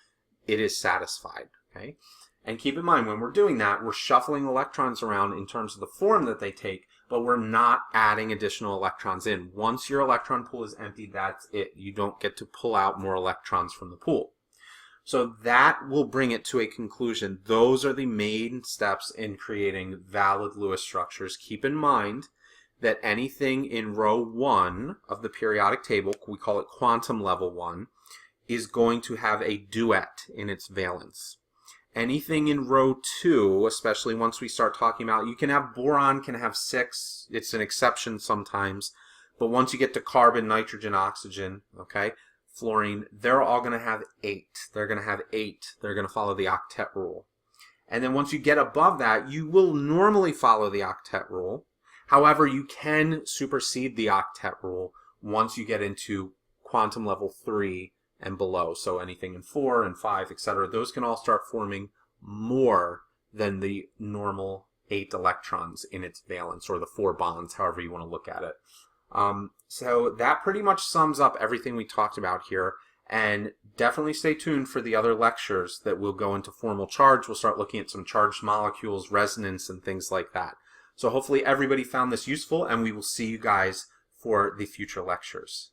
Speaker 1: it is satisfied. Okay? And keep in mind, when we're doing that, we're shuffling electrons around in terms of the form that they take, but we're not adding additional electrons in. Once your electron pool is empty, that's it. You don't get to pull out more electrons from the pool. So that will bring it to a conclusion. Those are the main steps in creating valid Lewis structures. Keep in mind that anything in row 1 of the periodic table, we call it quantum level 1, is going to have a duet in its valence. Anything in row 2, especially once we start talking about, you can have boron, can have 6, it's an exception sometimes, but once you get to carbon, nitrogen, oxygen, okay, fluorine, they're all going to have 8. They're going to have 8. They're going to follow the octet rule. And then once you get above that, you will normally follow the octet rule. However, you can supersede the octet rule once you get into quantum level 3 and below. So anything in 4 and 5, etc., those can all start forming more than the normal 8 electrons in its valence, or the 4 bonds, however you want to look at it. So that pretty much sums up everything we talked about here. And definitely stay tuned for the other lectures that will go into formal charge. We'll start looking at some charged molecules, resonance, and things like that. So hopefully everybody found this useful, and we will see you guys for the future lectures.